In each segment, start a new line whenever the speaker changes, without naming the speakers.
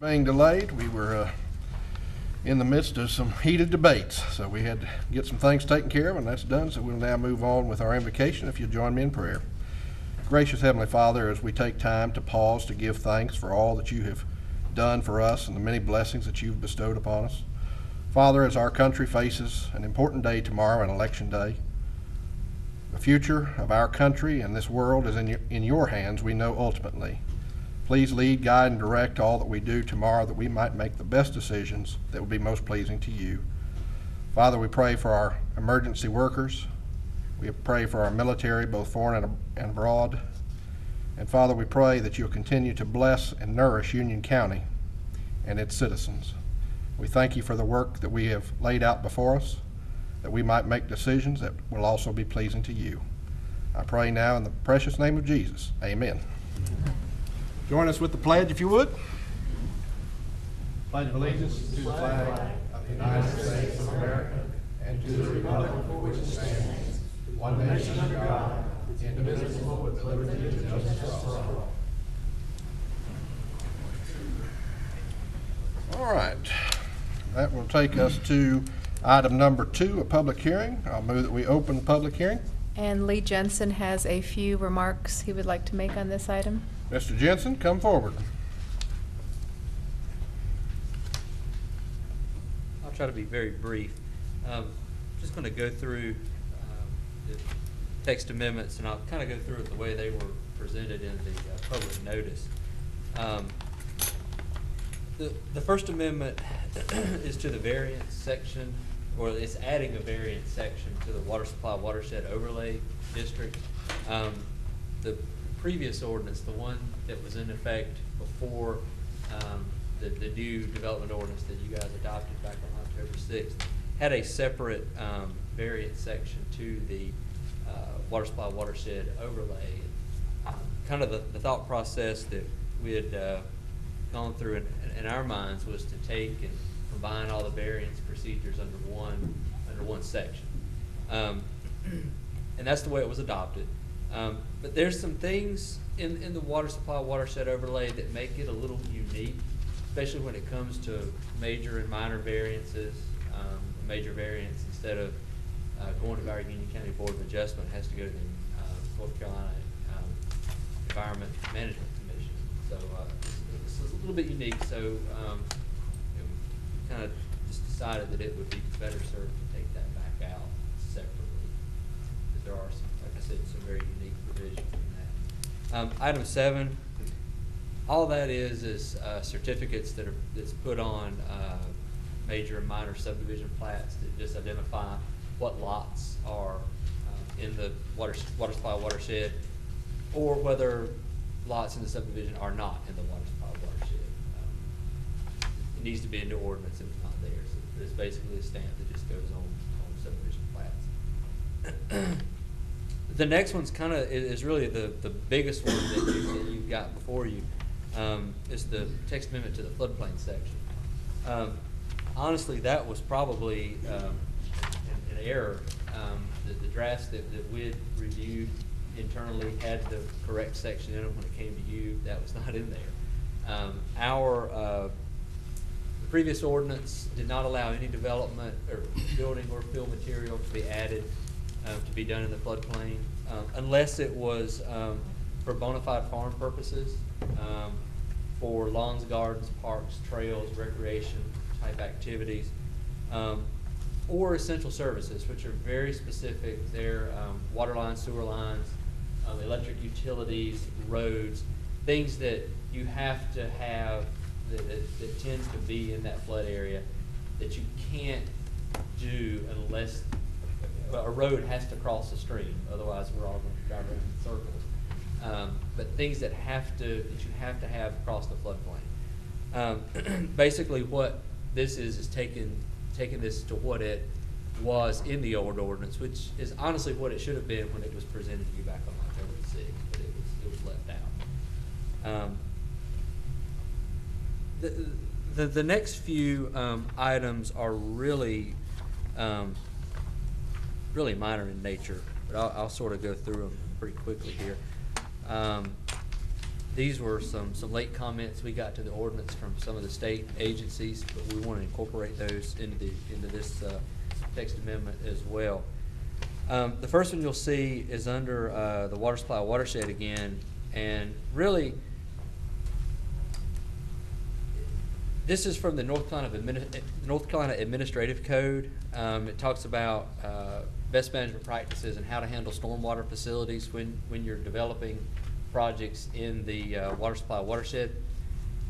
Being delayed, we were in the midst of some heated debates, so we had to get some things taken care of, and that's done. So we'll now move on with our invocation. If you'll join me in prayer. Gracious Heavenly Father, as we take time to pause to give thanks for all that you have done for us and the many blessings that you've bestowed upon us. Father, as our country faces an important day tomorrow, an election day, the future of our country and this world is in your hands, we know ultimately. Please lead, guide, and direct all that we do tomorrow, that we might make the best decisions that will be most pleasing to you. Father, we pray for our emergency workers. We pray for our military, both foreign and abroad. And Father, we pray that you'll continue to bless and nourish Union County and its citizens. We thank you for the work that we have laid out before us, that we might make decisions that will also be pleasing to you. I pray now in the precious name of Jesus. Amen. Join us with the pledge, if you would. Pledge allegiance to the flag of the United States of America and to the republic for which it stands, one nation under God, indivisible, with liberty and justice for all. All right. That will take us to item number 2, a public hearing. I'll move that we open the public hearing.
And Lee Jensen has a few remarks he would like to make on this item.
Mr. Jensen, come forward.
I'll try to be very brief. Just going to go through the text amendments, and I'll kind of go through it the way they were presented in the public notice. The First Amendment is to the variance section, or it's adding a variance section to the water supply watershed overlay district. The previous ordinance, the one that was in effect before the new development ordinance that you guys adopted back on October 6th, had a separate variance section to the water supply watershed overlay. Kind of the thought process that we had gone through in our minds was to take and combine all the variance procedures under one section, and that's the way it was adopted. But there's some things in the water supply watershed overlay that make it a little unique, especially when it comes to major and minor variances. A major variance, instead of going to our Union County Board of Adjustment, has to go to the North Carolina Environment Management Commission. So it's a little bit unique. So kind of just decided that it would be better served to take that back out separately, because there are some, like I said, some very unique provisions in that. Item 7, all that is certificates that's put on major and minor subdivision plats that just identify what lots are in the water supply watershed, or whether lots in the subdivision are not in the water supply watershed. It needs to be in the ordinance if it's not there. So it's basically a stamp that just goes on subdivision plats. The next one's kind of is really the biggest one that you've got before you. Is the text amendment to the floodplain section. Honestly, that was probably an error. The drafts that we had reviewed internally had the correct section in them. When it came to you, that was not in there. The previous ordinance did not allow any development or building or fill material to be added to be done in the floodplain, unless it was for bona fide farm purposes, for lawns, gardens, parks, trails, recreation type activities, or essential services, which are very specific. They're water lines, sewer lines, electric utilities, roads, things that you have to have that tends to be in that flood area that you can't do unless a road has to cross the stream. Otherwise, we're all going to drive around in circles. But things that you have to have across the floodplain. Basically, what this is taking this to what it was in the old ordinance, which is honestly what it should have been when it was presented to you back on October 6th, but it was left out. The next few items are really minor in nature, but I'll sort of go through them pretty quickly here. These were some late comments we got to the ordinance from some of the state agencies, but we want to incorporate those into this text amendment as well. The first one you'll see is under the water supply watershed again, and really, this is from the North Carolina Administrative Code. It talks about best management practices and how to handle stormwater facilities when you're developing projects in the water supply watershed.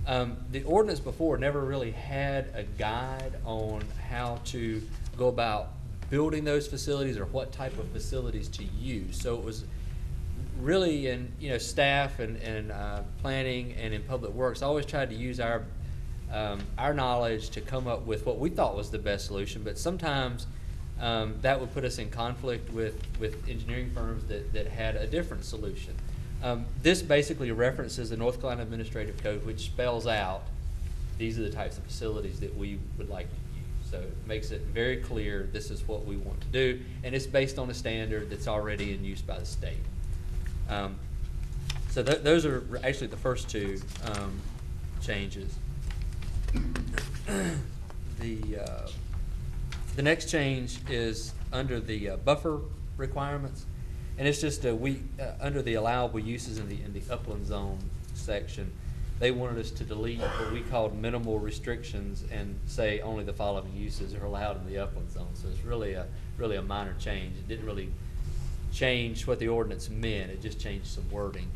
The ordinance before never really had a guide on how to go about building those facilities or what type of facilities to use. So it was really in staff and planning and in public works, I always tried to use our knowledge to come up with what we thought was the best solution, but sometimes that would put us in conflict with engineering firms that had a different solution. This basically references the North Carolina Administrative Code, which spells out these are the types of facilities that we would like to use. So it makes it very clear this is what we want to do, and it's based on a standard that's already in use by the state. So those are actually the first two changes. The next change is under the buffer requirements, and it's just under the allowable uses in the upland zone section. They wanted us to delete what we called minimal restrictions and say only the following uses are allowed in the upland zone. So it's really a minor change. It didn't really change what the ordinance meant. It just changed some wording,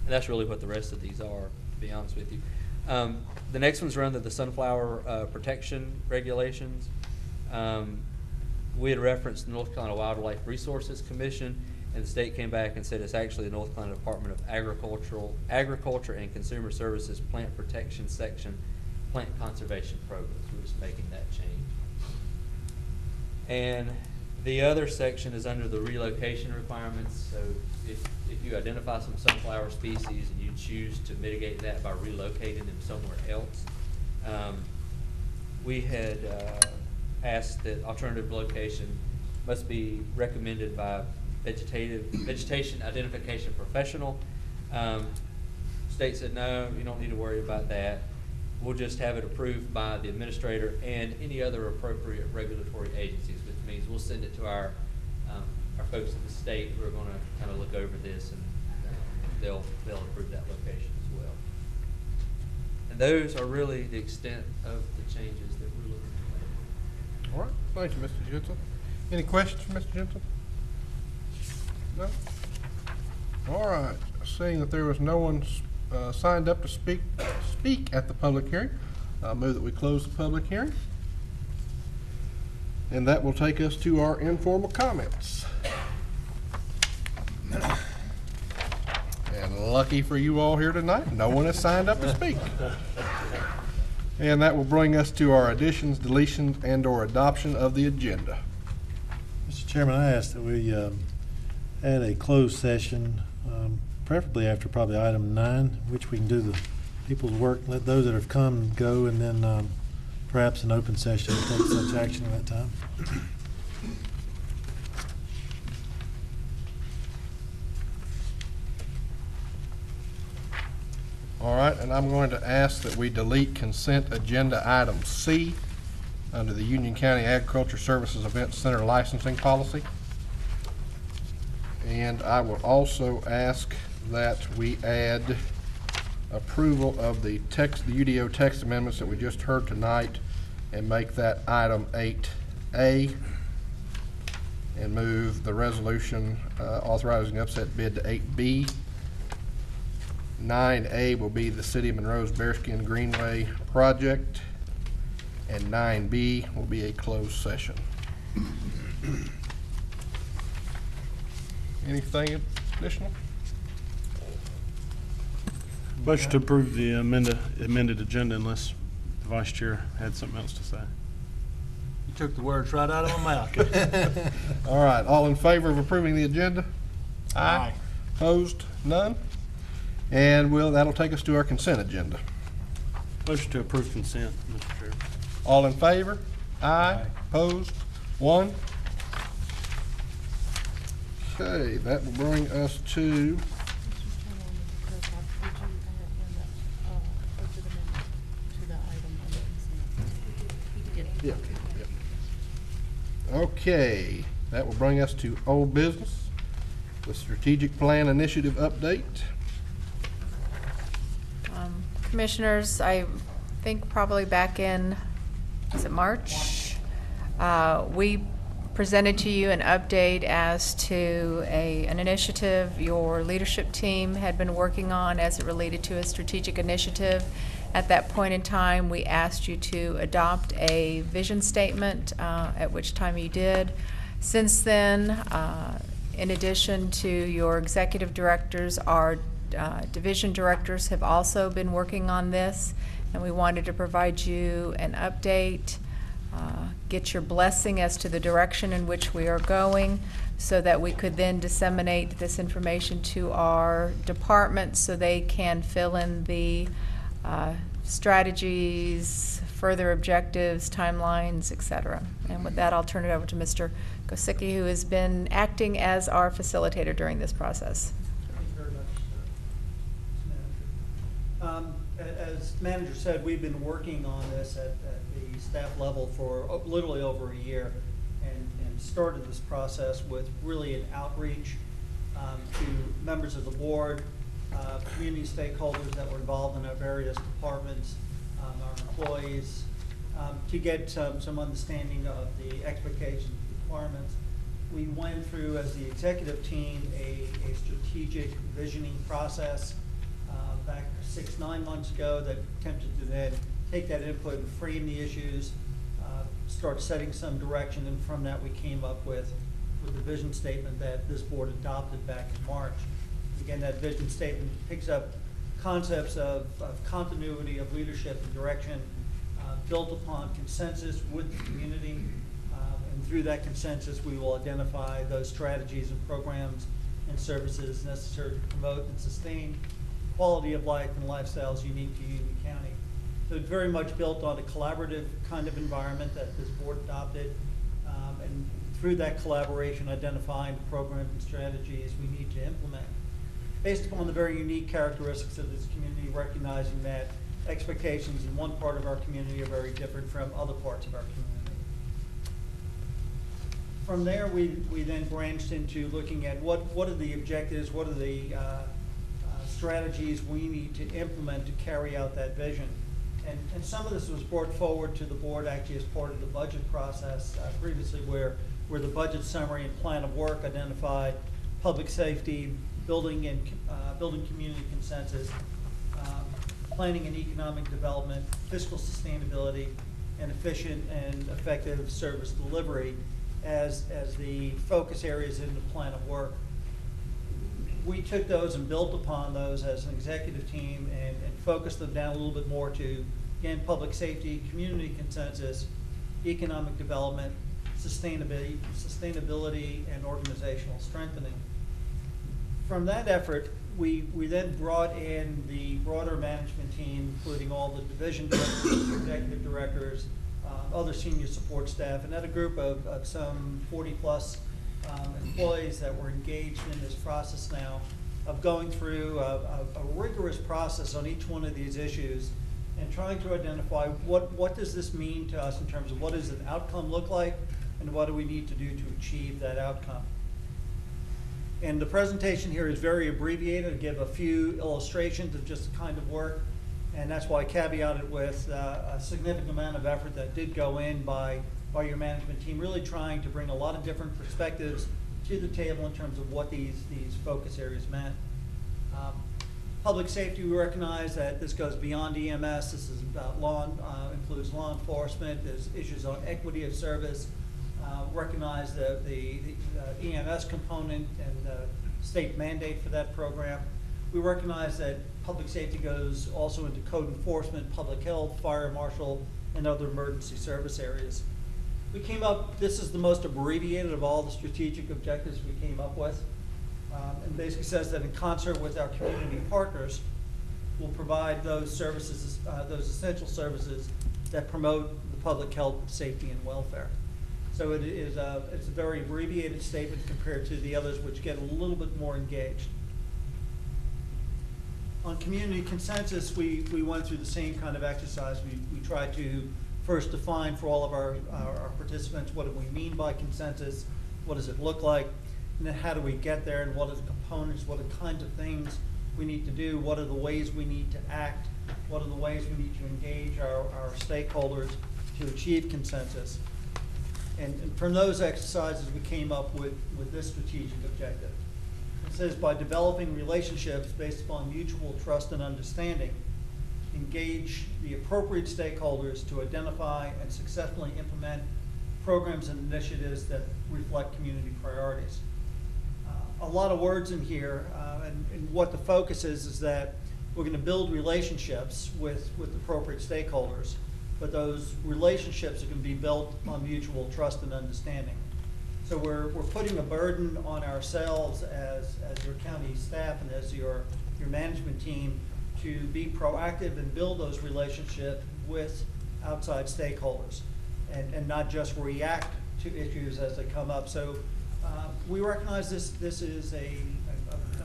and that's really what the rest of these are, to be honest with you. The next ones are under the sunflower protection regulations. We had referenced the North Carolina Wildlife Resources Commission, and the state came back and said it's actually the North Carolina Department of Agriculture and Consumer Services Plant Protection Section Plant Conservation Programs. We're just making that change. And the other section is under the relocation requirements. So if you identify some sunflower species and you choose to mitigate that by relocating them somewhere else, we had asked that alternative location must be recommended by vegetation identification professional. State said, no, you don't need to worry about that. We'll just have it approved by the administrator and any other appropriate regulatory agencies, which means we'll send it to our folks at the state who are going to kind of look over this, and they'll approve that location as well. And those are really the extent of the changes that we're looking to make.
All right, thank you, Mr. Jensen. Any questions for Mr. Jensen? No? All right, seeing that there was no one signed up to speak at the public hearing, I move that we close the public hearing. And that will take us to our informal comments. And lucky for you all here tonight, no one has signed up to speak. And that will bring us to our additions, deletions, and/or adoption of the agenda.
Mr. Chairman, I ask that we add a closed session, preferably after probably item 9, which we can do the people's work, let those that have come go, and then perhaps an open session to take such action at that time.
All right, and I'm going to ask that we delete consent agenda item C under the Union County Agriculture Services Event Center licensing policy. And I will also ask that we add approval of the UDO text amendments that we just heard tonight and make that item 8A, and move the resolution authorizing upset bid to 8B. 9A will be the City of Monroe's Bearskin Greenway project, and 9B will be a closed session. Anything additional?
Motion to approve the amended agenda unless the Vice Chair had something else to say.
You took the words right out of my mouth.
All right, all in favor of approving the agenda?
Aye.
Opposed? None? And that'll take us to our consent agenda.
Motion to approve consent, Mr. Chair.
All in favor? Aye. Opposed? 1? Okay, that will bring us to Yeah. Okay, that will bring us to old business, the strategic plan initiative update.
Commissioners, I think probably back in, was it March? We presented to you an update as to an initiative your leadership team had been working on as it related to a strategic initiative. At that point in time, we asked you to adopt a vision statement, at which time you did. Since then, in addition to your executive directors, our division directors have also been working on this, and we wanted to provide you an update, get your blessing as to the direction in which we are going, so that we could then disseminate this information to our departments so they can fill in the strategies, further objectives, timelines, etc. And with that, I'll turn it over to Mr. BOCC, who has been acting as our facilitator during this process.
Thank you very much, Mr. Manager. As manager said, we've been working on this at the staff level for literally over a year, and started this process with really an outreach to members of the board, community stakeholders that were involved in our various departments, our employees, to get some understanding of the expectations and requirements. We went through, as the executive team, a strategic visioning process back 6-9 months ago that attempted to then take that input and frame the issues, start setting some direction, and from that we came up with the vision statement that this board adopted back in March. Again, that vision statement picks up concepts of continuity of leadership and direction, built upon consensus with the community, and through that consensus we will identify those strategies and programs and services necessary to promote and sustain quality of life and lifestyles unique to Union County. So it's very much built on a collaborative kind of environment that this board adopted, and through that collaboration identifying the programs and strategies we need to implement, based upon the very unique characteristics of this community, recognizing that expectations in one part of our community are very different from other parts of our community. From there, we then branched into looking at what are the objectives, what are the strategies we need to implement to carry out that vision. And some of this was brought forward to the board actually as part of the budget process previously, where the budget summary and plan of work identified public safety, building community consensus, planning and economic development, fiscal sustainability, and efficient and effective service delivery as the focus areas in the plan of work. We took those and built upon those as an executive team and focused them down a little bit more to, again, public safety, community consensus, economic development, sustainability, and organizational strengthening. From that effort, we then brought in the broader management team, including all the division directors, executive directors, other senior support staff, and had a group of some 40+ employees that were engaged in this process now of going through a rigorous process on each one of these issues and trying to identify what does this mean to us in terms of what does an outcome look like and what do we need to do to achieve that outcome. And the presentation here is very abbreviated. I give a few illustrations of just the kind of work, and that's why I caveated with a significant amount of effort that did go in by your management team, really trying to bring a lot of different perspectives to the table in terms of what these focus areas meant. Public safety, we recognize that this goes beyond EMS. This is about includes law enforcement. There's issues on equity of service. Recognize the EMS component and the state mandate for that program. We recognize that public safety goes also into code enforcement, public health, fire marshal, and other emergency service areas. We came up, this is the most abbreviated of all the strategic objectives we came up with, and basically says that in concert with our community partners, we'll provide those services, those essential services that promote the public health, safety, and welfare. So it's a very abbreviated statement compared to the others, which get a little bit more engaged. On community consensus, we went through the same kind of exercise. We tried to first define for all of our participants, what do we mean by consensus? What does it look like? And then how do we get there, and what are the components, what are the kinds of things we need to do, what are the ways we need to act, what are the ways we need to engage our stakeholders to achieve consensus. And from those exercises, we came up with this strategic objective. It says, by developing relationships based upon mutual trust and understanding, engage the appropriate stakeholders to identify and successfully implement programs and initiatives that reflect community priorities. A lot of words in here, and what the focus is that we're going to build relationships with appropriate stakeholders, but those relationships are going to be built on mutual trust and understanding. So we're putting a burden on ourselves as your county staff and as your management team to be proactive and build those relationships with outside stakeholders and not just react to issues as they come up. So we recognize this is a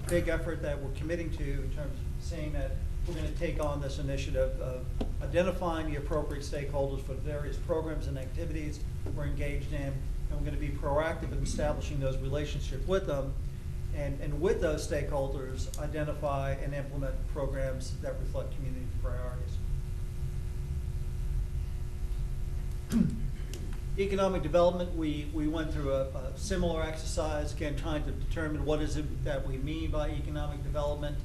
big effort that we're committing to in terms of saying that we're going to take on this initiative of identifying the appropriate stakeholders for various programs and activities we're engaged in, and we're going to be proactive in establishing those relationships with them, and with those stakeholders, identify and implement programs that reflect community priorities. Economic development, we went through a similar exercise, again, trying to determine what is it that we mean by economic development.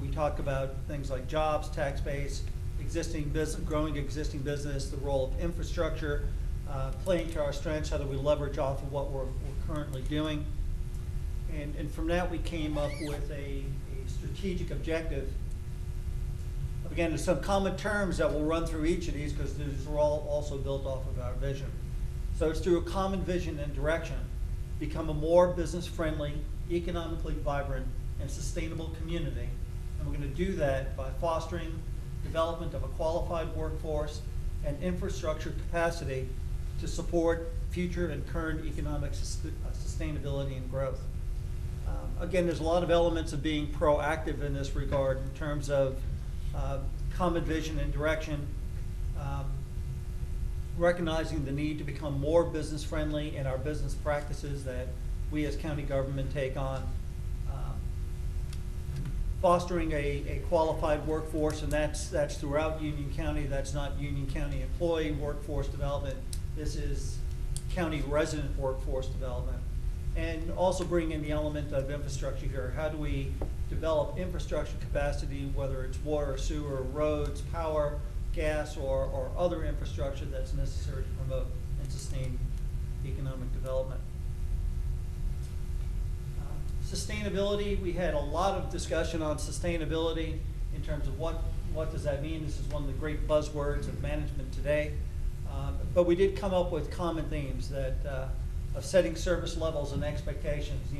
We talk about things like jobs, tax base, existing business, growing existing business, the role of infrastructure, playing to our strengths, how do we leverage off of what we're currently doing. And from that, we came up with a strategic objective. Again, there's some common terms that we'll run through each of these because these are all also built off of our vision. So it's through a common vision and direction, become a more business-friendly, economically vibrant, and sustainable community. And we're going to do that by fostering development of a qualified workforce and infrastructure capacity to support future and current economic sustainability and growth. Again, there's a lot of elements of being proactive in this regard in terms of common vision and direction, recognizing the need to become more business-friendly in our business practices that we as county government take on, fostering a qualified workforce, and that's throughout Union County. That's not Union County employee workforce development. This is county resident workforce development. And also bring in the element of infrastructure here. How do we develop infrastructure capacity, whether it's water, sewer, roads, power, gas, or other infrastructure that's necessary to promote and sustain economic development. Sustainability, we had a lot of discussion on sustainability in terms of what does that mean. This is one of the great buzzwords of management today. But we did come up with common themes that of setting service levels and expectations,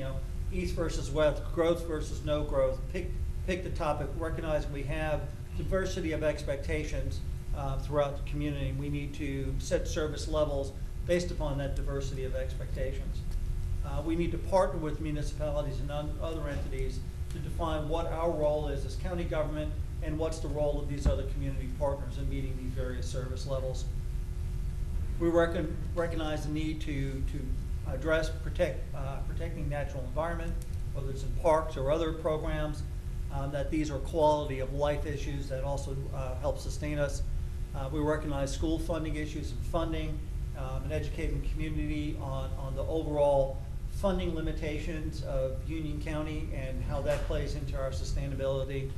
east versus west, growth versus no growth. Pick the topic, recognizing we have diversity of expectations throughout the community. We need to set service levels based upon that diversity of expectations. We need to partner with municipalities and other entities to define what our role is as county government and what's the role of these other community partners in meeting these various service levels. We recognize the need to address protecting natural environment, whether it's in parks or other programs, that these are quality of life issues that also help sustain us. We recognize school funding issues and funding, and educating the community on the overall funding limitations of Union County and how that plays into our sustainability,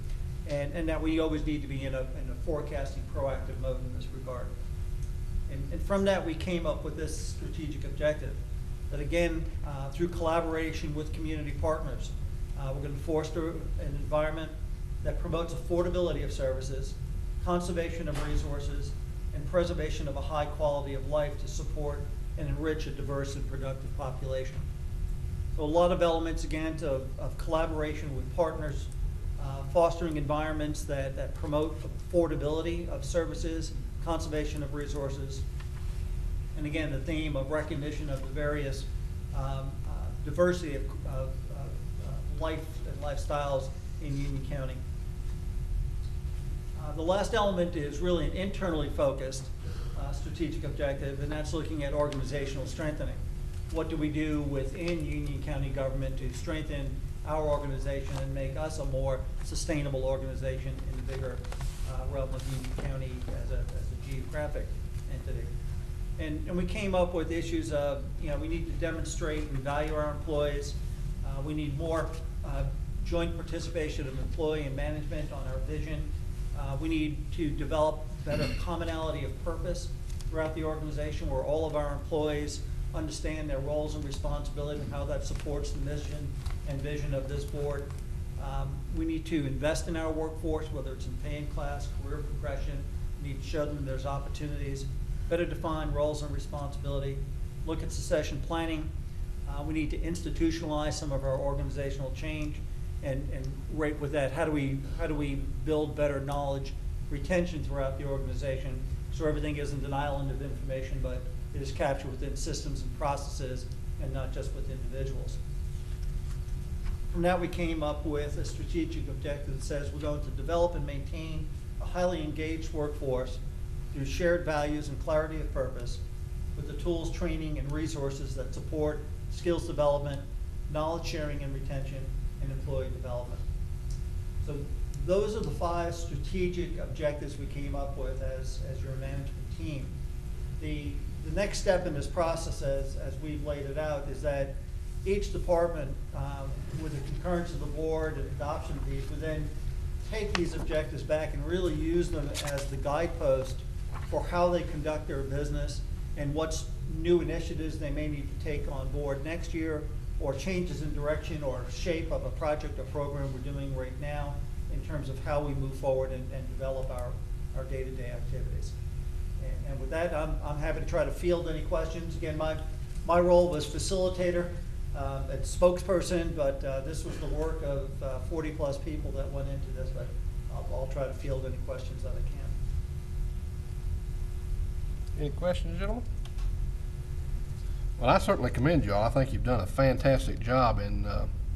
and that we always need to be in a forecasting, proactive mode in this regard. And from that, we came up with this strategic objective that, again, through collaboration with community partners, we're going to foster an environment that promotes affordability of services, conservation of resources, and preservation of a high quality of life to support and enrich a diverse and productive population. So a lot of elements, again, of collaboration with partners, fostering environments that promote affordability of services, conservation of resources, and again, the theme of recognition of the various diversity of life and lifestyles in Union County. The last element is really an internally focused strategic objective, and that's looking at organizational strengthening. What do we do within Union County government to strengthen our organization and make us a more sustainable organization in the bigger realm of Union County as a geographic entity? And we came up with issues of, we need to demonstrate and value our employees. We need more joint participation of employee and management on our vision. We need to develop better commonality of purpose throughout the organization, where all of our employees understand their roles and responsibilities and how that supports the mission and vision of this board. We need to invest in our workforce, whether it's in pay and class, career progression. We need to show them there's opportunities, better define roles and responsibility, look at succession planning. We need to institutionalize some of our organizational change, and right with that, how do we build better knowledge retention throughout the organization, so everything isn't an island of information, but it is captured within systems and processes and not just with individuals. From that, we came up with a strategic objective that says we're going to develop and maintain a highly engaged workforce through shared values and clarity of purpose, with the tools, training, and resources that support skills development, knowledge sharing and retention, and employee development. So those are the 5 strategic objectives we came up with as your management team. The next step in this process, as we've laid it out, is that each department, with the concurrence of the board and adoption of these, would then take these objectives back and really use them as the guidepost for how they conduct their business and what's new initiatives they may need to take on board next year, or changes in direction or shape of a project or program we're doing right now in terms of how we move forward and develop our day-to-day activities. And with that, I'm happy to try to field any questions. Again, my role was facilitator and spokesperson, but this was the work of 40-plus people that went into this, but I'll try to field any questions that I can.
Any questions, gentlemen? Well, I certainly commend you all. I think you've done a fantastic job in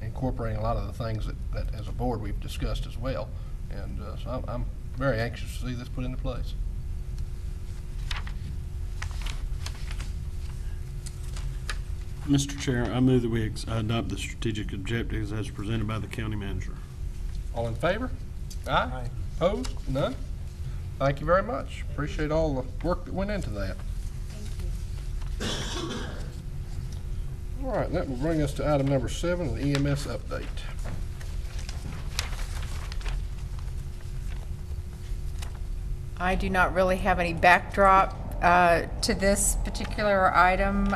incorporating a lot of the things that as a board we've discussed as well. And so I'm very anxious to see this put into place.
Mr. Chair, I move that we adopt the strategic objectives as presented by the county manager.
All in favor? Aye. Opposed? None? Thank you very much. Appreciate all the work that went into that. All right, that will bring us to item number 7, the EMS update.
I do not really have any backdrop to this particular item.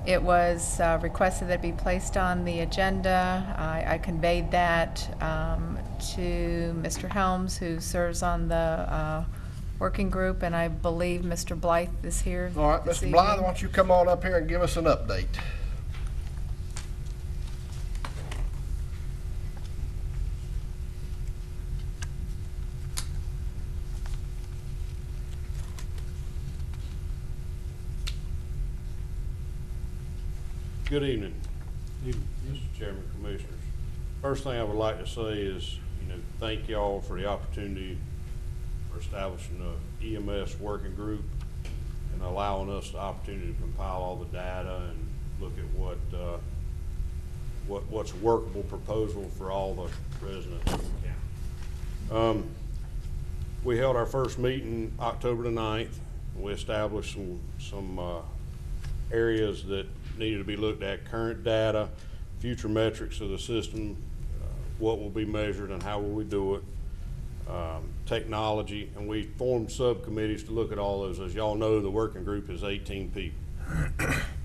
It was requested that it be placed on the agenda. I conveyed that to Mr. Helms, who serves on the working group, and I believe Mr. Blythe is here.
All right,
this
Mr. Blythe,
evening.
why don't you come on up here and give us an update?
Good evening, Mr. Chairman, Commissioners. First thing I would like to say is, thank y'all for the opportunity for establishing a EMS working group and allowing us the opportunity to compile all the data and look at what's a workable proposal for all the residents of the county. We held our first meeting October the 9th. We established some areas that needed to be looked at: current data, future metrics of the system, what will be measured and how will we do it, technology, and we formed subcommittees to look at all those. As y'all know, the working group is 18 people.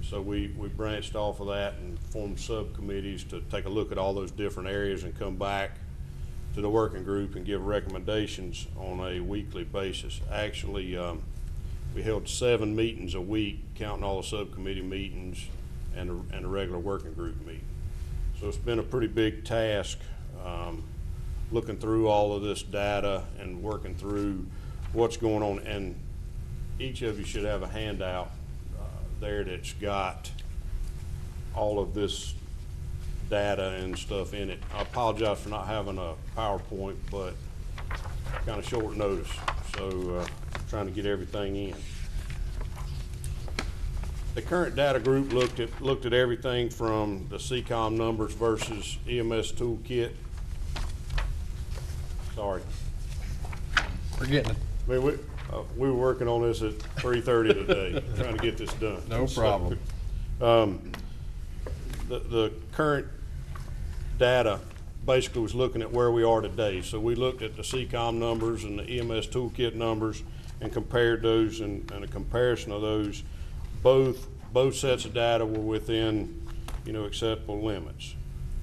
So we branched off of that and formed subcommittees to take a look at all those different areas and come back to the working group and give recommendations on a weekly basis. Actually, we held 7 meetings a week, counting all the subcommittee meetings and a regular working group meeting. So it's been a pretty big task, looking through all of this data and working through what's going on. And each of you should have a handout there that's got all of this data and stuff in it. I apologize for not having a PowerPoint, but kind of short notice, so trying to get everything in. The current data group looked at everything from the CCOM numbers versus EMS toolkit. Sorry.
We're getting it.
I mean, we were working on this at 3:30 today, trying to get this done.
No problem.
The current data basically was looking at where we are today. So we looked at the CCOM numbers and the EMS toolkit numbers and compared those, and a comparison of those, both sets of data were within, acceptable limits.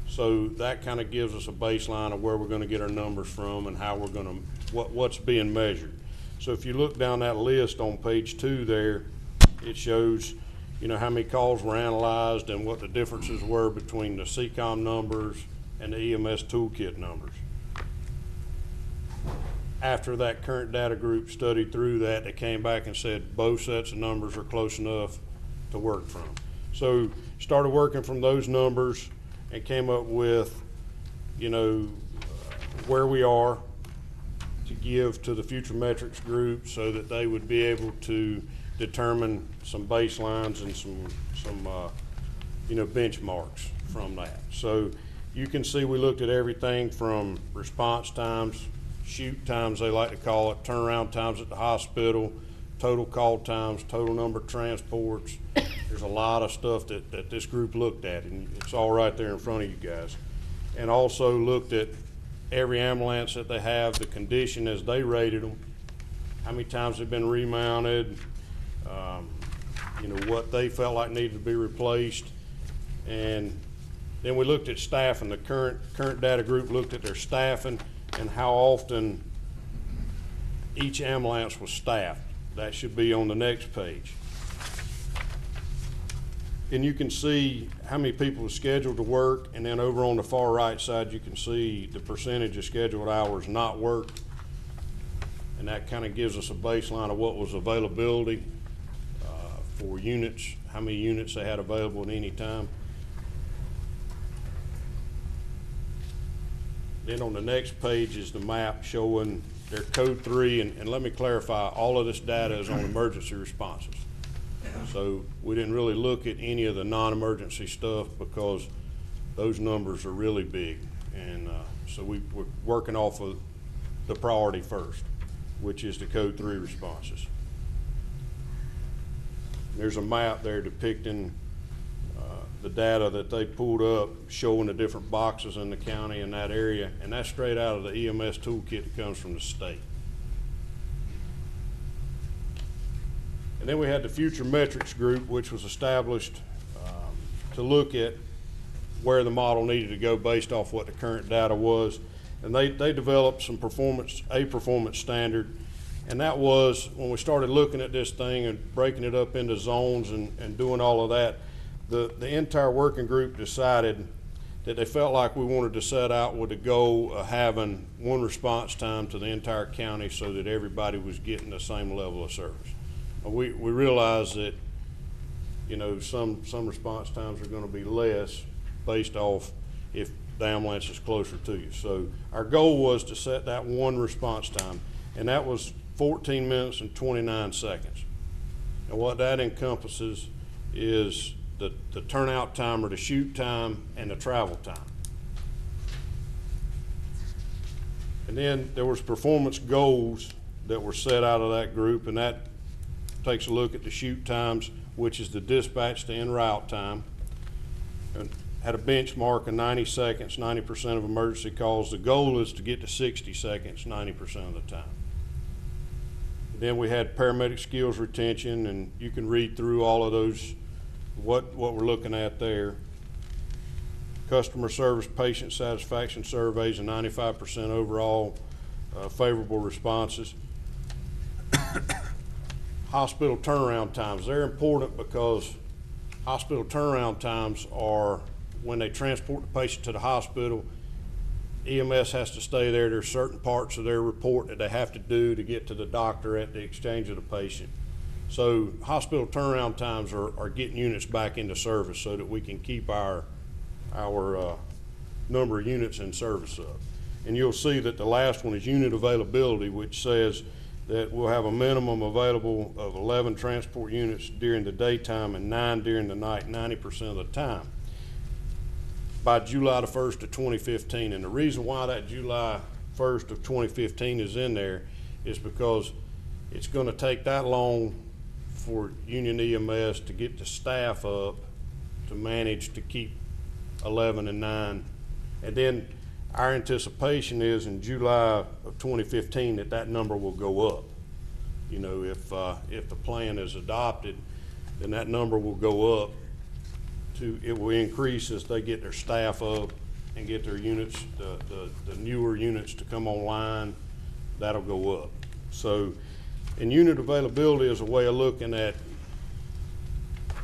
So that kind of gives us a baseline of where we're going to get our numbers from and how we're going to, what's being measured. So if you look down that list on page 2 there, it shows, how many calls were analyzed and what the differences were between the CCOM numbers and the EMS toolkit numbers. After that current data group studied through that, they came back and said both sets of numbers are close enough to work from. So started working from those numbers and came up with, where we are to give to the future metrics group so that they would be able to determine some baselines and some benchmarks from that. So you can see we looked at everything from response times, shoot times they like to call it, turnaround times at the hospital, total call times, total number of transports. There's a lot of stuff that this group looked at, and it's all right there in front of you guys. And also looked at every ambulance that they have, the condition as they rated them, how many times they've been remounted, what they felt like needed to be replaced. And then we looked at staffing. The current data group looked at their staffing and how often each ambulance was staffed. That should be on the next page. And you can see how many people are scheduled to work, and then over on the far right side you can see the percentage of scheduled hours not worked, and that kind of gives us a baseline of what was availability for units, how many units they had available at any time. Then on the next page is the map showing their code 3, and let me clarify, all of this data is on emergency responses. So we didn't really look at any of the non-emergency stuff because those numbers are really big. And so we're working off of the priority first, which is the code 3 responses. There's a map there depicting the data that they pulled up showing the different boxes in the county in that area, and that's straight out of the EMS toolkit that comes from the state. And then we had the future metrics group, which was established to look at where the model needed to go based off what the current data was. And they developed some performance standard. And that was, when we started looking at this thing and breaking it up into zones and doing all of that, the entire working group decided that they felt like we wanted to set out with the goal of having one response time to the entire county so that everybody was getting the same level of service. We realize that, some response times are going to be less based off if the ambulance is closer to you. So our goal was to set that one response time, and that was 14 minutes and 29 seconds. And what that encompasses is the turnout time or the shoot time and the travel time. And then there was performance goals that were set out of that group, and that takes a look at the shoot times, which is the dispatch to en route time, and had a benchmark of 90 seconds, 90% of emergency calls. The goal is to get to 60 seconds 90% of the time. Then we had paramedic skills retention, and you can read through all of those, what we're looking at there. Customer service patient satisfaction surveys and 95% overall favorable responses. Hospital turnaround times, they're important because hospital turnaround times are when they transport the patient to the hospital, EMS has to stay there. There's certain parts of their report that they have to do to get to the doctor at the exchange of the patient. So hospital turnaround times are getting units back into service so that we can keep our number of units in service up. And you'll see that the last one is unit availability, which says that we'll have a minimum available of 11 transport units during the daytime and 9 during the night, 90% of the time, by July the 1st of 2015. And the reason why that July 1st of 2015 is in there is because it's going to take that long for Union EMS to get the staff up to manage to keep 11 and 9. And then our anticipation is in July of 2015 that that number will go up. You know, if the plan is adopted, then that number will go up it will increase as they get their staff up and get their units, the newer units to come online. That'll go up. So, and unit availability is a way of looking at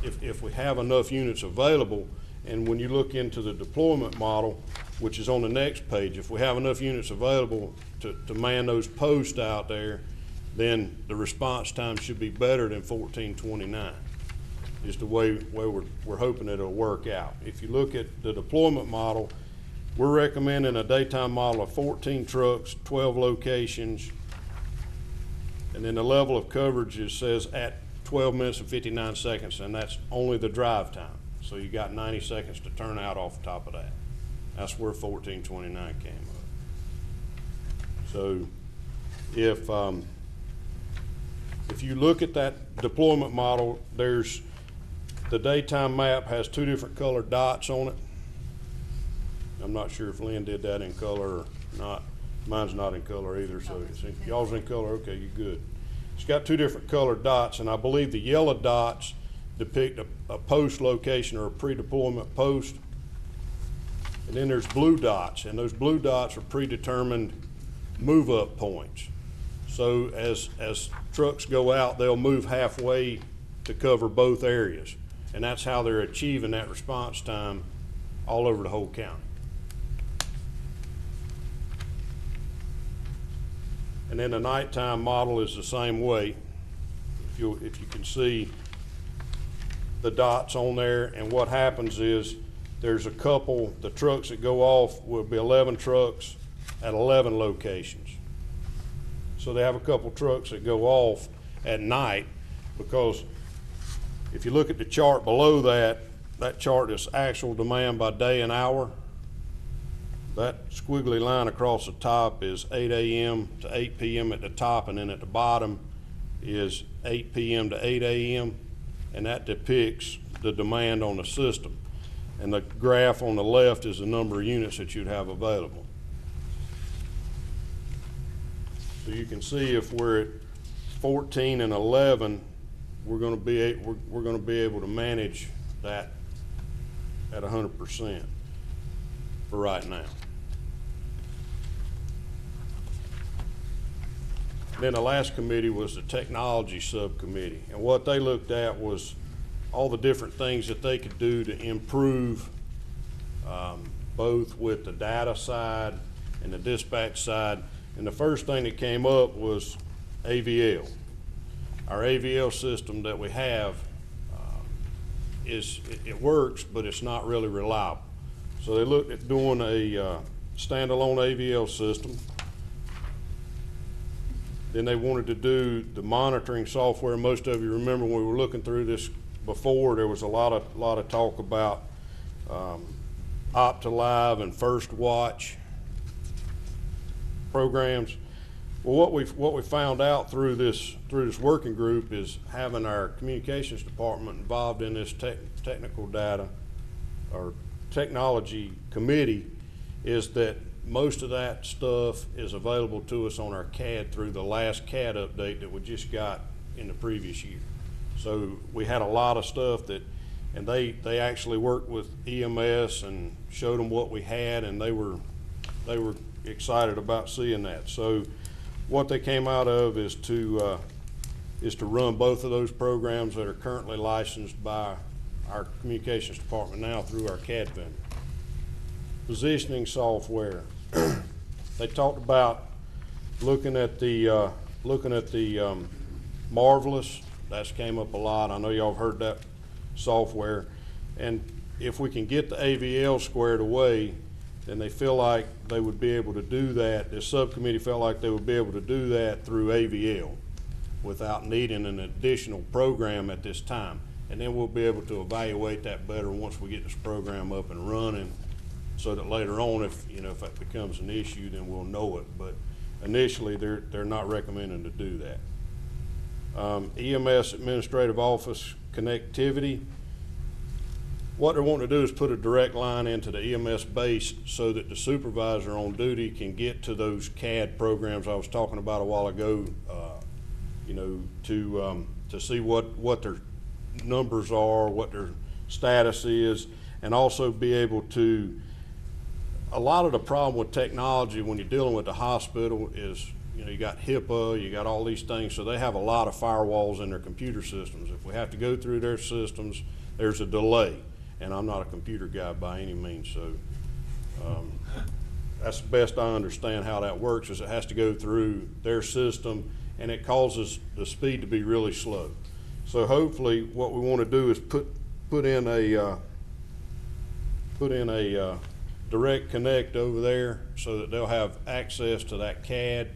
if we have enough units available. And when you look into the deployment model, which is on the next page, if we have enough units available to man those posts out there, then the response time should be better than 1429. Is the way we're hoping it'll work out. If you look at the deployment model, we're recommending a daytime model of 14 trucks, 12 locations, and then the level of coverage says at 12 minutes and 59 seconds, and that's only the drive time. So you got 90 seconds to turn out off the top of that. That's where 1429 came up. So if you look at that deployment model, there's the daytime map has 2 different colored dots on it. I'm not sure if Lynn did that in color or not. Mine's not in color either, so y'all's in color, okay, you're good. It's got 2 different colored dots, and I believe the yellow dots depict a post location or a pre-deployment post. And then there's blue dots, and those blue dots are predetermined move-up points. So as trucks go out, they'll move halfway to cover both areas. And that's how they're achieving that response time all over the whole county. And then the nighttime model is the same way. If you can see the dots on there, and what happens is there's a couple, the trucks that go off will be 11 trucks at 11 locations. So they have a couple trucks that go off at night, because if you look at the chart below that, that chart is actual demand by day and hour. That squiggly line across the top is 8 a.m. to 8 p.m. at the top, and then at the bottom is 8 p.m. to 8 a.m. and that depicts the demand on the system. And the graph on the left is the number of units that you'd have available. So you can see if we're at 14 and 11, we're going to be able to manage that at 100% for right now. Then the last committee was the technology subcommittee, and what they looked at was all the different things that they could do to improve both with the data side and the dispatch side. And the first thing that came up was AVL. Our AVL system that we have it works, but it's not really reliable. So they looked at doing a standalone AVL system. Then they wanted to do the monitoring software. Most of you remember when we were looking through this before, there was a lot of talk about OptiLive and First Watch programs. Well, what we found out through this working group is having our communications department involved in this technical data or technology committee is that most of that stuff is available to us on our CAD through the last CAD update that we just got in the previous year. So we had a lot of stuff and they actually worked with EMS and showed them what we had, and they were excited about seeing that. So what they came out of is to run both of those programs that are currently licensed by our communications department now through our CAD vendor. Positioning software. They talked about looking at the Marvelous. That's came up a lot. I know y'all have heard that software. And if we can get the AVL squared away, then they feel like they would be able to do that, this subcommittee felt like they would be able to do that through AVL without needing an additional program at this time. And then we'll be able to evaluate that better once we get this program up and running, so that later on, if that becomes an issue, then we'll know it. But initially, they're not recommending to do that. EMS Administrative Office connectivity. What they're wanting to do is put a direct line into the EMS base so that the supervisor on duty can get to those CAD programs I was talking about a while ago, to see what their numbers are, what their status is, and also be able to, a lot of the problem with technology when you're dealing with the hospital is, you got HIPAA, you got all these things, so they have a lot of firewalls in their computer systems. If we have to go through their systems, there's a delay. And I'm not a computer guy by any means, so that's the best I understand how that works, is it has to go through their system, and it causes the speed to be really slow. So hopefully what we want to do is put in a direct connect over there so that they'll have access to that CAD,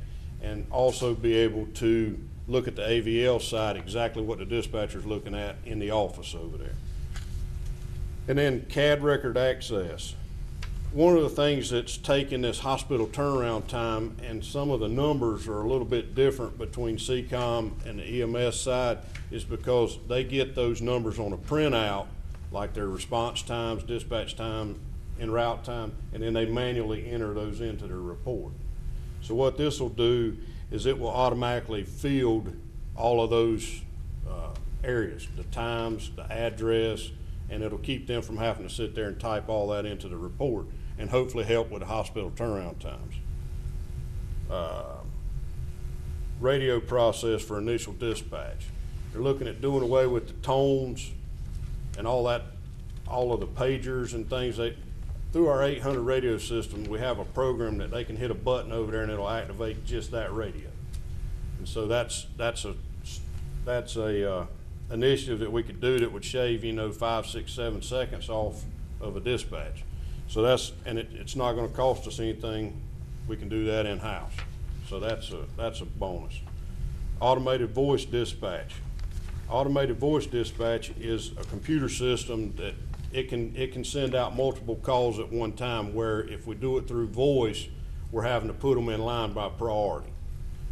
and also be able to look at the AVL side, exactly what the dispatcher's looking at in the office over there. And then CAD record access. One of the things that's taken this hospital turnaround time, and some of the numbers are a little bit different between CCOM and the EMS side, is because they get those numbers on a printout, like their response times, dispatch time, en route time, and then they manually enter those into their report. So what this will do is it will automatically field all of those areas, the times, the address, and it'll keep them from having to sit there and type all that into the report, and hopefully help with the hospital turnaround times. Radio process for initial dispatch. They're looking at doing away with the tones and all that, all of the pagers and things. Through our 800 radio system, we have a program that they can hit a button over there and it'll activate just that radio. And so that's a initiative that we could do that would shave 5, 6, 7 seconds off of a dispatch. So it's not going to cost us anything. We can do that in-house. So that's a bonus. Automated voice dispatch. Automated voice dispatch is a computer system that it can send out multiple calls at one time, where if we do it through voice, we're having to put them in line by priority.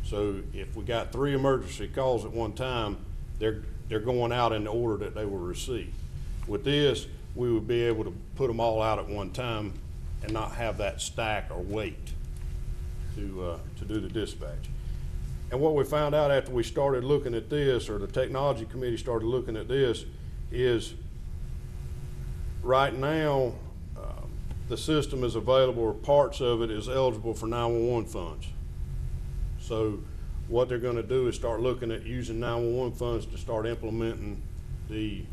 So if we got 3 emergency calls at one time, they're going out in the order that they were received. With this, we would be able to put them all out at one time and not have that stack or wait to do the dispatch. And what we found out after we started looking at this, or the technology committee started looking at this, is right now the system is available, or parts of it is eligible for 911 funds. So what they're going to do is start looking at using 911 funds to start implementing the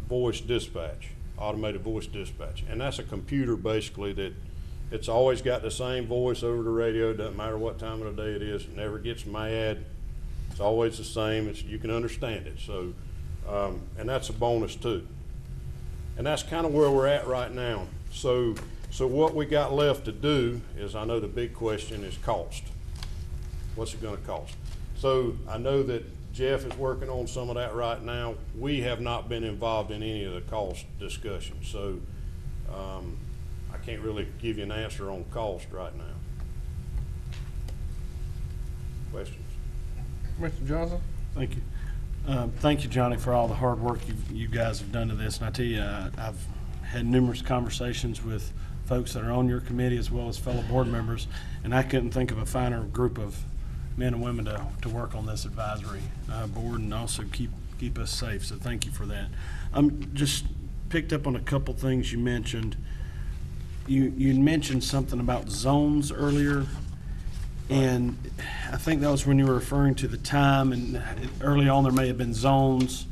voice dispatch, automated voice dispatch. And that's a computer basically that it's always got the same voice over the radio. Doesn't matter what time of the day it is. It never gets mad. It's always the same. You can understand it. So, and that's a bonus too. And that's kind of where we're at right now. So what we got left to do is, I know the big question is cost. What's it going to cost? So I know that Jeff is working on some of that right now. We have not been involved in any of the cost discussions. So I can't really give you an answer on cost right now. Questions?
Mr. Johnson?
Thank you. Thank you, Johnny, for all the hard work you guys have done to this. And I tell you, I've had numerous conversations with folks that are on your committee as well as fellow board members, and I couldn't think of a finer group of men and women to work on this advisory board and also keep us safe. So thank you for that. Just picked up on a couple things you mentioned. You mentioned something about zones earlier. And I think that was when you were referring to the time, and early on there may have been zones,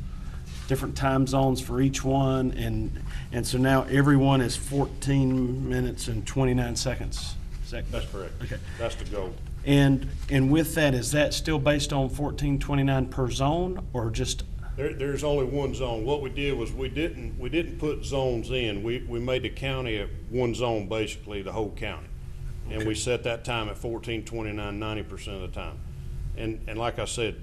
different time zones for each one, and so now everyone is 14 minutes and 29 seconds.
That's correct.
Okay.
That's the goal.
And with that, is that still based on 1429 per zone, or just
There's only one zone. What we did was we didn't put zones in. We made the county at one zone, basically the whole county. And we set that time at 1429, 90% of the time. And like I said,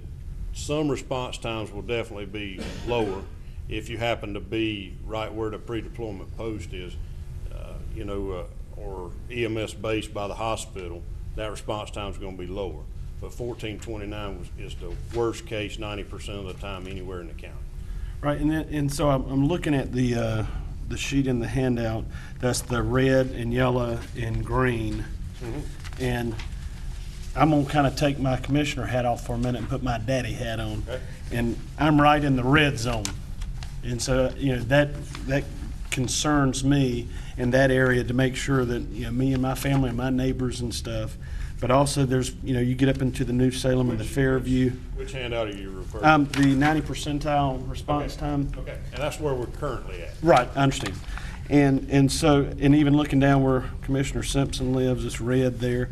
some response times will definitely be lower if you happen to be right where the pre-deployment post is, or EMS base by the hospital. That response time is going to be lower. But 1429 is the worst case 90% of the time anywhere in the county.
Right, and so I'm looking at the sheet in the handout. That's the red and yellow and green. And I'm gonna kind of take my commissioner hat off for a minute and put my daddy hat on.
Okay.
And I'm right in the red zone. And so, that concerns me in that area to make sure that, me and my family and my neighbors and stuff. But also there's, you get up into the New Salem and the Fairview.
Which handout are you referring to?
The 90 percentile response time.
Okay, and that's where we're currently at.
Right, I understand. And so, and even looking down where Commissioner Simpson lives, it's red there.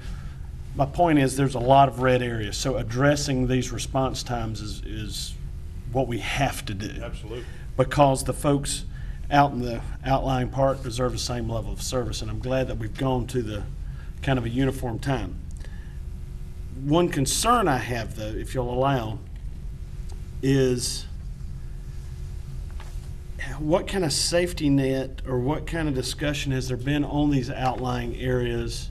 My point is, there's a lot of red areas, so addressing these response times is what we have to do.
Absolutely.
Because the folks out in the outlying part deserve the same level of service, and I'm glad that we've gone to the kind of a uniform time. One concern I have, though, if you'll allow, is what kind of safety net or what kind of discussion has there been on these outlying areas?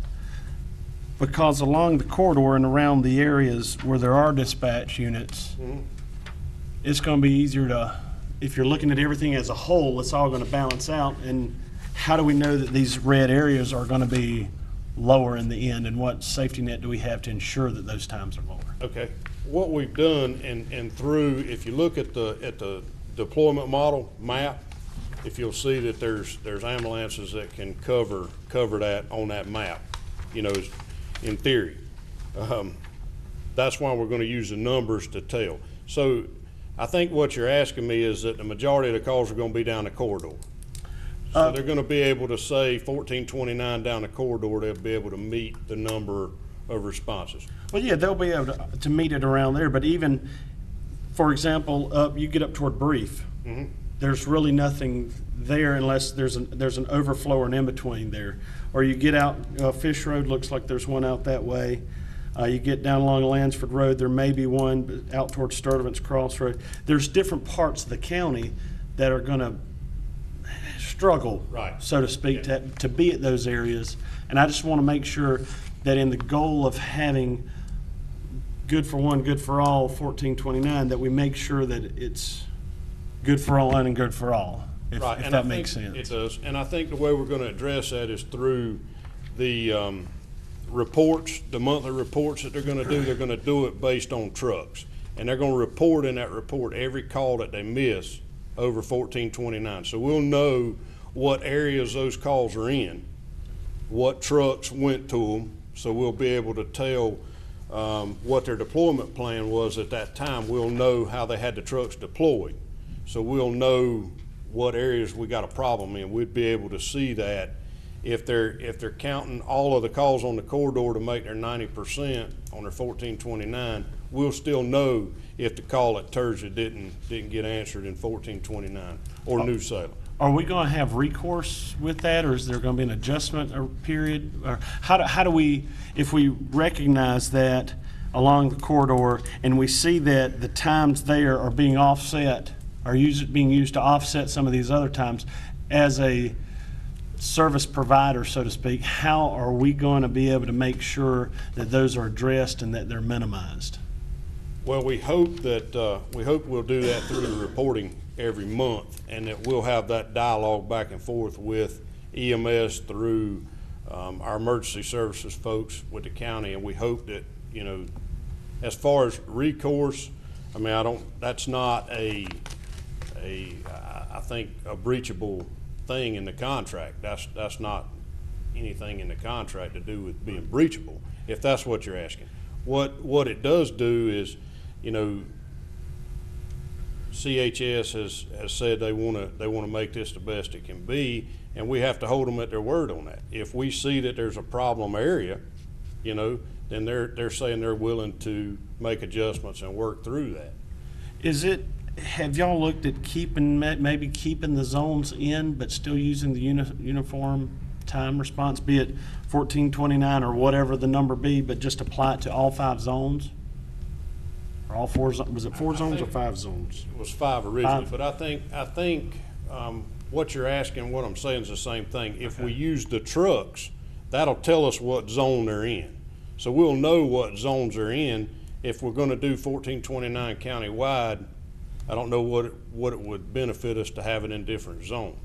Because along the corridor and around the areas where there are dispatch units, it's going to be easier to, if you're looking at everything as a whole, it's all going to balance out. And how do we know that these red areas are going to be lower in the end, and what safety net do we have to ensure that those times are lower?
Okay, what we've done and through, if you look at the deployment model map, if you'll see that there's ambulances that can cover that on that map, in theory. That's why we're going to use the numbers to tell. So I think what you're asking me is that the majority of the calls are going to be down the corridor. So they're going to be able to say 1429 down the corridor, they'll be able to meet the number of responses.
Well, yeah, they'll be able to meet it around there, but even, for example, you get up toward Brief, there's really nothing there unless there's an overflow or an in-between there. Or you get out Fish Road, looks like there's one out that way. You get down along Lansford Road, there may be one out towards Sturtevant's Crossroad. There's different parts of the county that are going to struggle,
right,
so to speak, to be at those areas. And I just want to make sure that in the goal of having good for one, good for all, 1429, that we make sure that it's good for all and good for all, if that makes sense.
It does. And I think the way we're going to address that is through the reports, the monthly reports that they're going to do. They're going to do it based on trucks. And they're going to report in that report every call that they miss over 1429. So we'll know what areas those calls are in, what trucks went to them, so we'll be able to tell what their deployment plan was at that time. We'll know how they had the trucks deployed. So we'll know what areas we got a problem in. We'd be able to see that if they're counting all of the calls on the corridor to make their 90% on their 1429, we'll still know if the call at Turgid didn't get answered in 1429 or New Salem.
Are we going to have recourse with that, or is there going to be an adjustment or period? Or how do we, if we recognize that along the corridor and we see that the times there are being offset, are being used to offset some of these other times, as a service provider, so to speak, how are we going to be able to make sure that those are addressed and that they're minimized?
Well, we hope we'll do that through the reporting every month, and that we'll have that dialogue back and forth with EMS through our emergency services folks with the county. And we hope that, as far as recourse, that's not I think a breachable thing in the contract. That's not anything in the contract to do with being breachable, if that's what you're asking. What it does do is, CHS has said they want to make this the best it can be, and we have to hold them at their word on that. If we see that there's a problem area, then they're saying they're willing to make adjustments and work through that.
Is it have y'all looked at maybe keeping the zones in, but still using the uniform time response, be it 1429 or whatever the number be, but just apply it to all 5 zones? Or all 4, was it 4 zones or 5 zones?
It was 5 originally,
5.
but I think what you're asking, what I'm saying is the same thing. If we use the trucks, that'll tell us what zone they're in. So we'll know what zones they're in. If we're gonna do 1429 countywide, I don't know what it would benefit us to have it in different zones.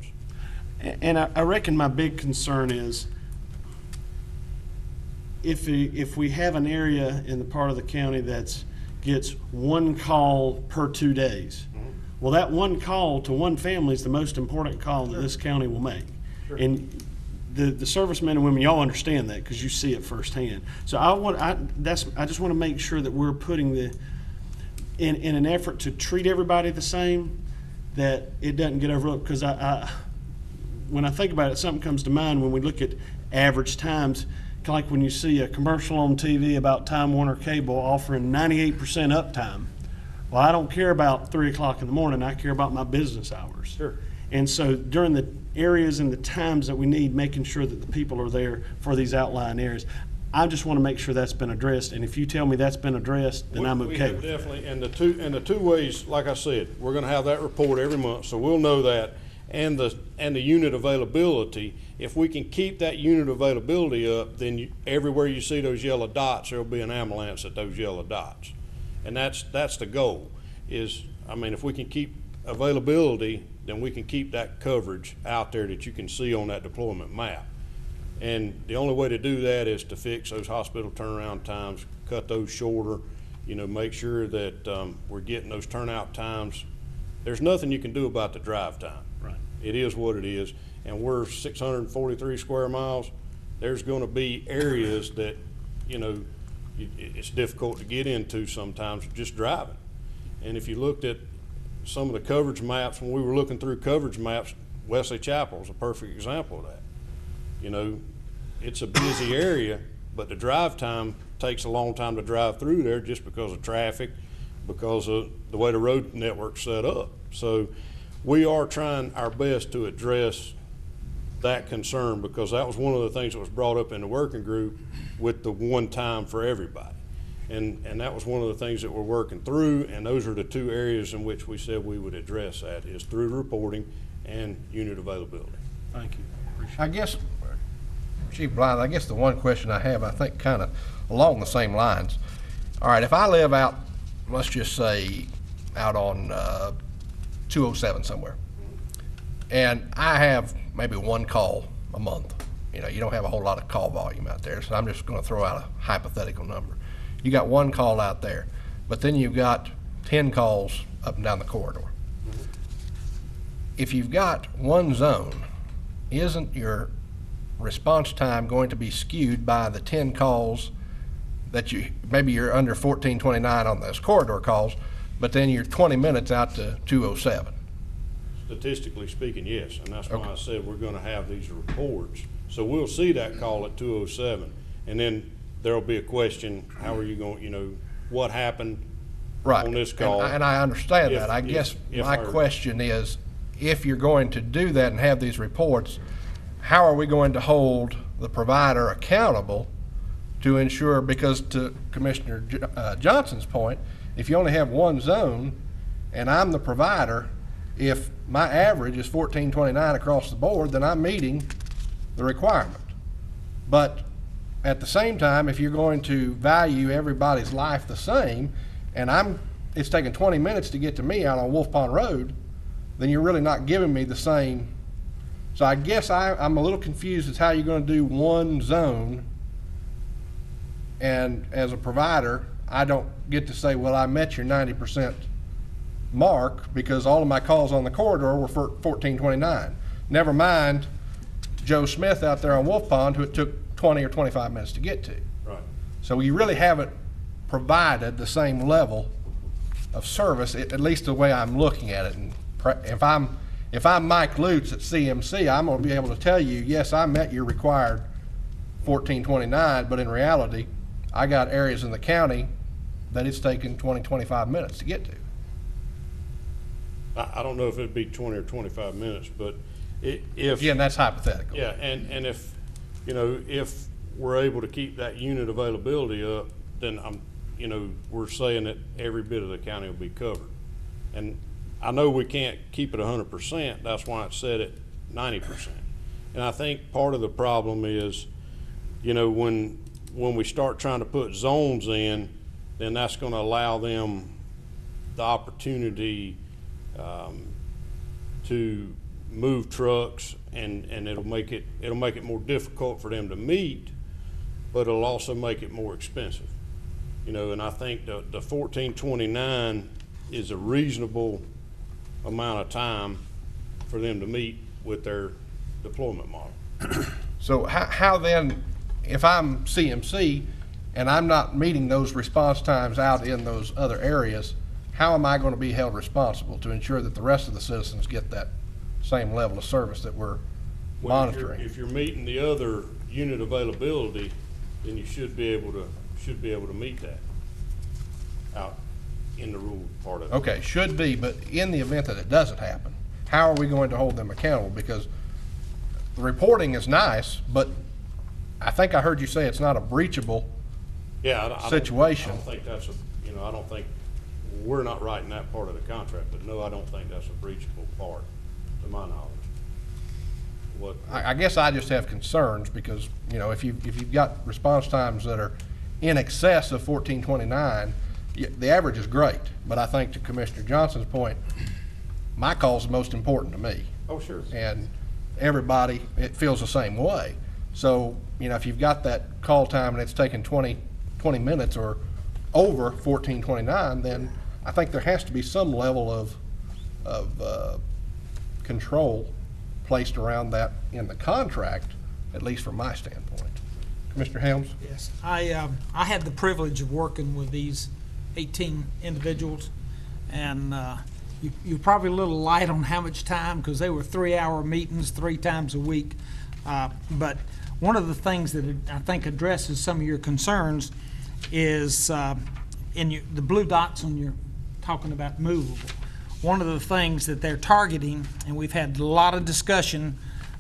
And I reckon my big concern is if we have an area in the part of the county that's gets 1 call per 2 days, well, that 1 call to 1 family is the most important call that this county will make.
Sure.
And the servicemen and women, y'all understand that because you see it firsthand. So I just want to make sure that we're putting in an effort to treat everybody the same, that it doesn't get overlooked. Because when I think about it, something comes to mind when we look at average times, kind of like when you see a commercial on TV about Time Warner Cable offering 98% uptime. Well, I don't care about 3 o'clock in the morning. I care about my business hours.
Sure.
And so during the areas and the times that we need, making sure that the people are there for these outlying areas, I just want to make sure that's been addressed. And if you tell me that's been addressed, then I'm
We
okay
have
with it.
definitely, and the two ways, like I said, we're gonna have that report every month, so we'll know that. And the unit availability, if we can keep that unit availability up, then everywhere you see those yellow dots, there'll be an ambulance at those yellow dots. And that's the goal, is, I mean, if we can keep availability, then we can keep that coverage out there that you can see on that deployment map. And the only way to do that is to fix those hospital turnaround times, cut those shorter, make sure that we're getting those turnout times. There's nothing you can do about the drive time.
Right.
It is what it is, and we're 643 square miles. There's gonna be areas that, it's difficult to get into sometimes just driving. And if you looked at some of the coverage maps, when we were looking through coverage maps, Wesley Chapel is a perfect example of that. It's a busy area, but the drive time takes a long time to drive through there just because of traffic, because of the way the road network's set up. So we are trying our best to address that concern, because that was one of the things that was brought up in the working group with the 1 time for everybody. And that was one of the things that we're working through, and those are the 2 areas in which we said we would address that, is through reporting and unit availability.
Thank you.
I guess, Chief Blythe, I guess the one question I have, I think kind of along the same lines. All right, if I live out, let's just say, out on 207 somewhere, and I have maybe 1 call a month. You don't have a whole lot of call volume out there, so I'm just going to throw out a hypothetical number. You got 1 call out there, but then you've got 10 calls up and down the corridor. If you've got 1 zone, isn't your response time going to be skewed by the 10 calls that maybe you're under 1429 on those corridor calls, but then you're 20 minutes out to 207?
Statistically speaking, yes, and that's why
Okay.
I said we're gonna have these reports. So we'll see that call at 207, and then there'll be a question, how are you going, what happened
Right.
on this call?
And I understand
If-
that. I guess
if
my
our-
question is, if you're going to do that and have these reports, how are we going to hold the provider accountable to ensure, because to Commissioner Johnson's point, if you only have 1 zone and I'm the provider, if my average is 1429 across the board, then I'm meeting the requirement. But at the same time, if you're going to value everybody's life the same, and it's taking 20 minutes to get to me out on Wolf Pond Road, then you're really not giving me the same. So I guess I'm a little confused as how you're going to do 1 zone, and as a provider, I don't get to say, well, I met your 90% mark because all of my calls on the corridor were for 1429. Never mind Joe Smith out there on Wolf Pond, who it took 20 or 25 minutes to get to.
Right.
So you really haven't provided the same level of service, at least the way I'm looking at it. And if I'm Mike Lutz at CMC, I'm going to be able to tell you, yes, I met your required 1429, but in reality, I got areas in the county that it's taken 20, 25 minutes to get to.
I don't know if it'd be 20 or 25 minutes, but if.
Again, that's hypothetical.
Yeah, and if, if we're able to keep that unit availability up, then we're saying that every bit of the county will be covered. And I know we can't keep it 100%, that's why it's set at 90%. And I think part of the problem is, when we start trying to put zones in, then that's gonna allow them the opportunity to move trucks, and it'll make it more difficult for them to meet, but it'll also make it more expensive. And I think the 1429 is a reasonable amount of time for them to meet with their deployment model.
So how then, if I'm CMC and I'm not meeting those response times out in those other areas, how am I going to be held responsible to ensure that the rest of the citizens get that same level of service that we're
Well,
monitoring?
if you're meeting the other unit availability, then you should be able to meet that out in the rural part of it.
Okay, should be, but in the event that it doesn't happen, how are we going to hold them accountable? Because the reporting is nice, but I think I heard you say it's not a breachable
Yeah, I
situation.
don't think that's I don't think, we're not writing that part of the contract, but no, I don't think that's a breachable part, to my knowledge.
I guess I just have concerns because, if you've got response times that are in excess of 1429, the average is great, but I think to Commissioner Johnson's point, my call's the most important to me.
Oh, sure.
And everybody, it feels the same way. So, if you've got that call time and it's taking 20 minutes or over 1429, then I think there has to be some level of control placed around that in the contract, at least from my standpoint. Commissioner Helms?
Yes, I had the privilege of working with these 18 individuals, and you're probably a little light on how much time, because they were 3-hour meetings 3 times a week. But one of the things that I think addresses some of your concerns is the blue dots when you're talking about movable. One of the things that they're targeting, and we've had a lot of discussion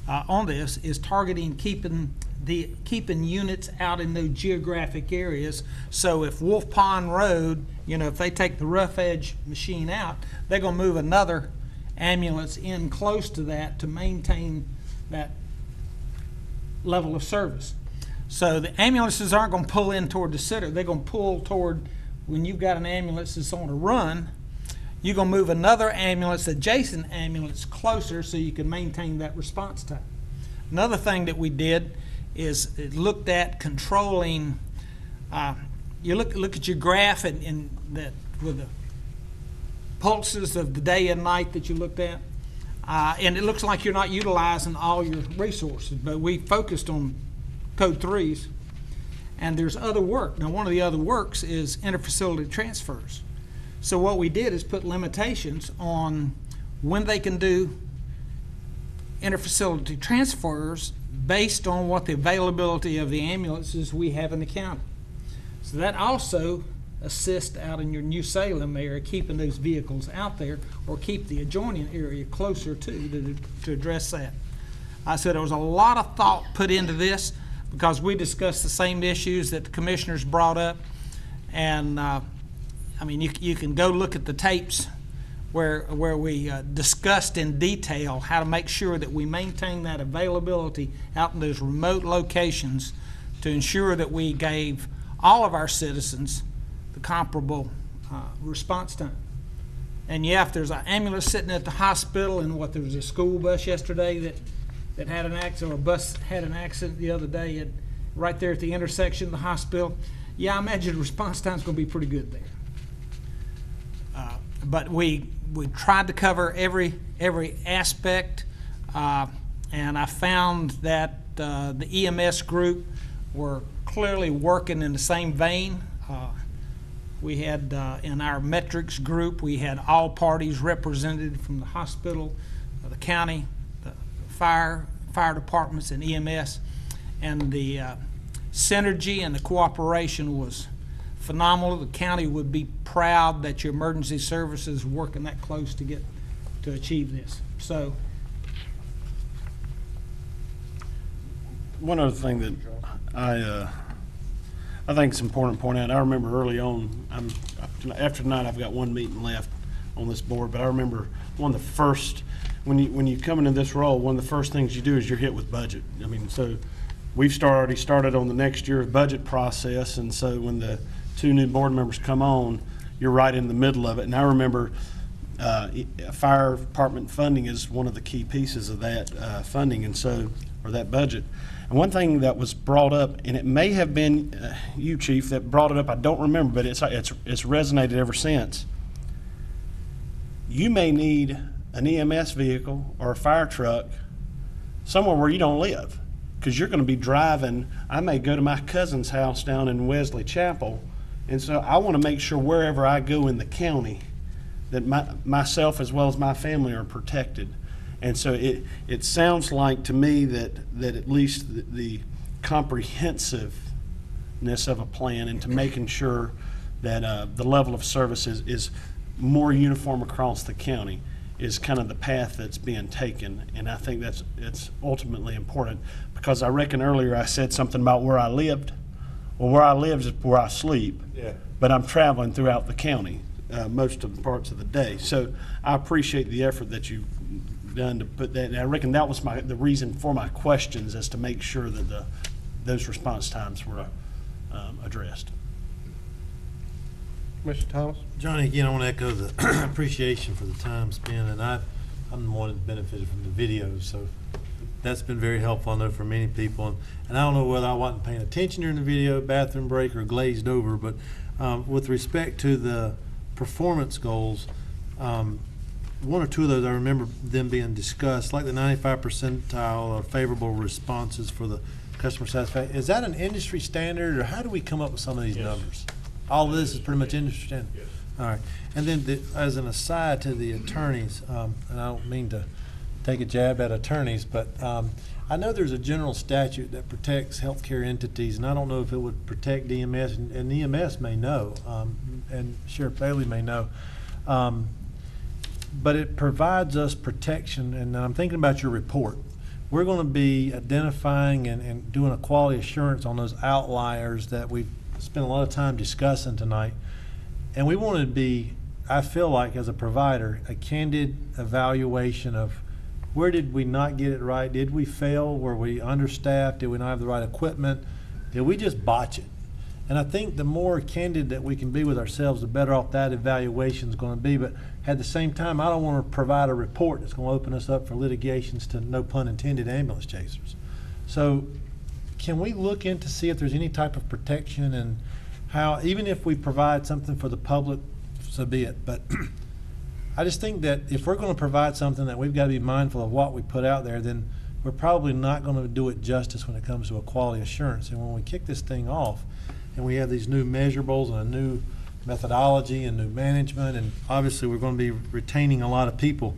on this, is targeting keeping units out in those geographic areas. So if Wolf Pond Road, if they take the rough edge machine out, they're gonna move another ambulance in close to that to maintain that level of service. So the ambulances aren't gonna pull in toward the center, they're gonna pull toward, when you've got an ambulance that's on a run, you're gonna move another ambulance, adjacent ambulance, closer so you can maintain that response time. Another thing that we did is it looked at controlling, you look at your graph and that with the pulses of the day and night that you looked at, and it looks like you're not utilizing all your resources, but we focused on code 3s, and there's other work. Now, one of the other works is interfacility transfers. So what we did is put limitations on when they can do interfacility transfers based on what the availability of the ambulances we have in the county. So that also assists out in your New Salem area, keeping those vehicles out there, or keep the adjoining area closer to address that. I said there was a lot of thought put into this because we discussed the same issues that the commissioners brought up, and you can go look at the tapes where we discussed in detail how to make sure that we maintain that availability out in those remote locations to ensure that we gave all of our citizens the comparable response time. And yeah, if there's an ambulance sitting at the hospital, and there was a school bus yesterday that had an accident, or a bus had an accident the other day right there at the intersection of the hospital, yeah, I imagine the response time's gonna be pretty good there. But we tried to cover every aspect, and I found that the EMS group were clearly working in the same vein. We had in our metrics group, we had all parties represented from the hospital, the county, the fire departments, and EMS, and the synergy and the cooperation was phenomenal. The county would be proud that your emergency services are working that close to get to achieve this. So,
One other thing that I think it's important to point out, I remember early on, after tonight, I've got one meeting left on this board, but I remember one of the first, when you come into this role, one of the first things you do is you're hit with budget. I mean, so we've already started on the next year's budget process, and so when the two new board members come on, you're right in the middle of it. And I remember fire department funding is one of the key pieces of that funding, and so, or that budget. And one thing that was brought up, and it may have been you, Chief, that brought it up, I don't remember, but it's resonated ever since. You may need an EMS vehicle or a fire truck somewhere where you don't live, because you're going to be driving. I may go to my cousin's house down in Wesley Chapel, and so I want to make sure wherever I go in the county that myself as well as my family are protected. And so it sounds like to me that at least the comprehensiveness of a plan into making sure that the level of service is more uniform across the county is kind of the path that's being taken. And I think it's ultimately important, because I reckon earlier I said something about where I lived. Well, where I live is where I sleep, but I'm traveling throughout the county most of the parts of the day. So I appreciate the effort that you've done to put that, and I reckon that was the reason for my questions, is to make sure that those response times were addressed.
Mr. Thomas?
Johnny, again, I want to echo the appreciation for the time spent, and I'm the one that benefited from the videos, so that's been very helpful, I know, for many people. And I don't know whether I wasn't paying attention during the video, bathroom break, or glazed over, but with respect to the performance goals, one or two of those I remember them being discussed, like the 95 percentile of favorable responses for the customer satisfaction. Is that an industry standard, or how do we come up with some of these numbers? All of this is pretty much industry standard?
Yes.
All right. And then as an aside to the attorneys, and I don't mean to take a jab at attorneys, but I know there's a general statute that protects healthcare entities, and I don't know if it would protect EMS, and EMS may know, and Sheriff Bailey may know. But it provides us protection, and I'm thinking about your report. We're going to be identifying and doing a quality assurance on those outliers that we've spent a lot of time discussing tonight. And we want to be, I feel like, as a provider, a candid evaluation of where did we not get it right? Did we fail? Were we understaffed? Did we not have the right equipment? Did we just botch it? And I think the more candid that we can be with ourselves, the better off that evaluation is going to be. But at the same time, I don't want to provide a report that's going to open us up for litigations to, no pun intended, ambulance chasers. So can we look into see if there's any type of protection, and how, even if we provide something for the public, so be it. But I just think that if we're going to provide something, that we've got to be mindful of what we put out there, then we're probably not going to do it justice when it comes to a quality assurance. And when we kick this thing off, and we have these new measurables and a new methodology and new management, and obviously we're going to be retaining a lot of people,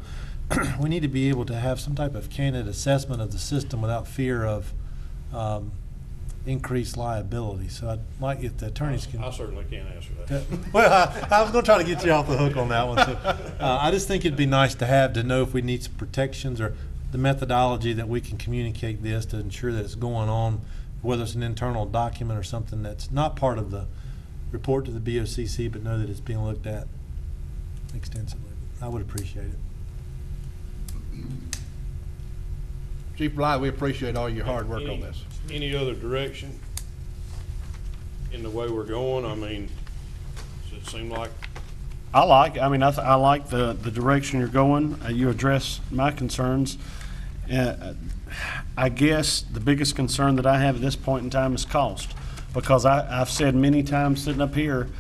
we need to be able to have some type of candid assessment of the system without fear of increased liability. So I'd like if the attorneys can.
I certainly can't answer that.
Well, I was going to try to get you off the hook on that one. So I just think it'd be nice to have, to know if we need some protections or the methodology that we can communicate this to ensure that it's going on, whether it's an internal document or something that's not part of the report to the BOCC, but know that it's being looked at extensively. I would appreciate it.
Chief Bly, we appreciate all your hard work on this.
Any other direction in the way we're going? I mean, does it seem like?
I like the direction you're going. You address my concerns. I guess the biggest concern that I have at this point in time is cost, because I've said many times sitting up here,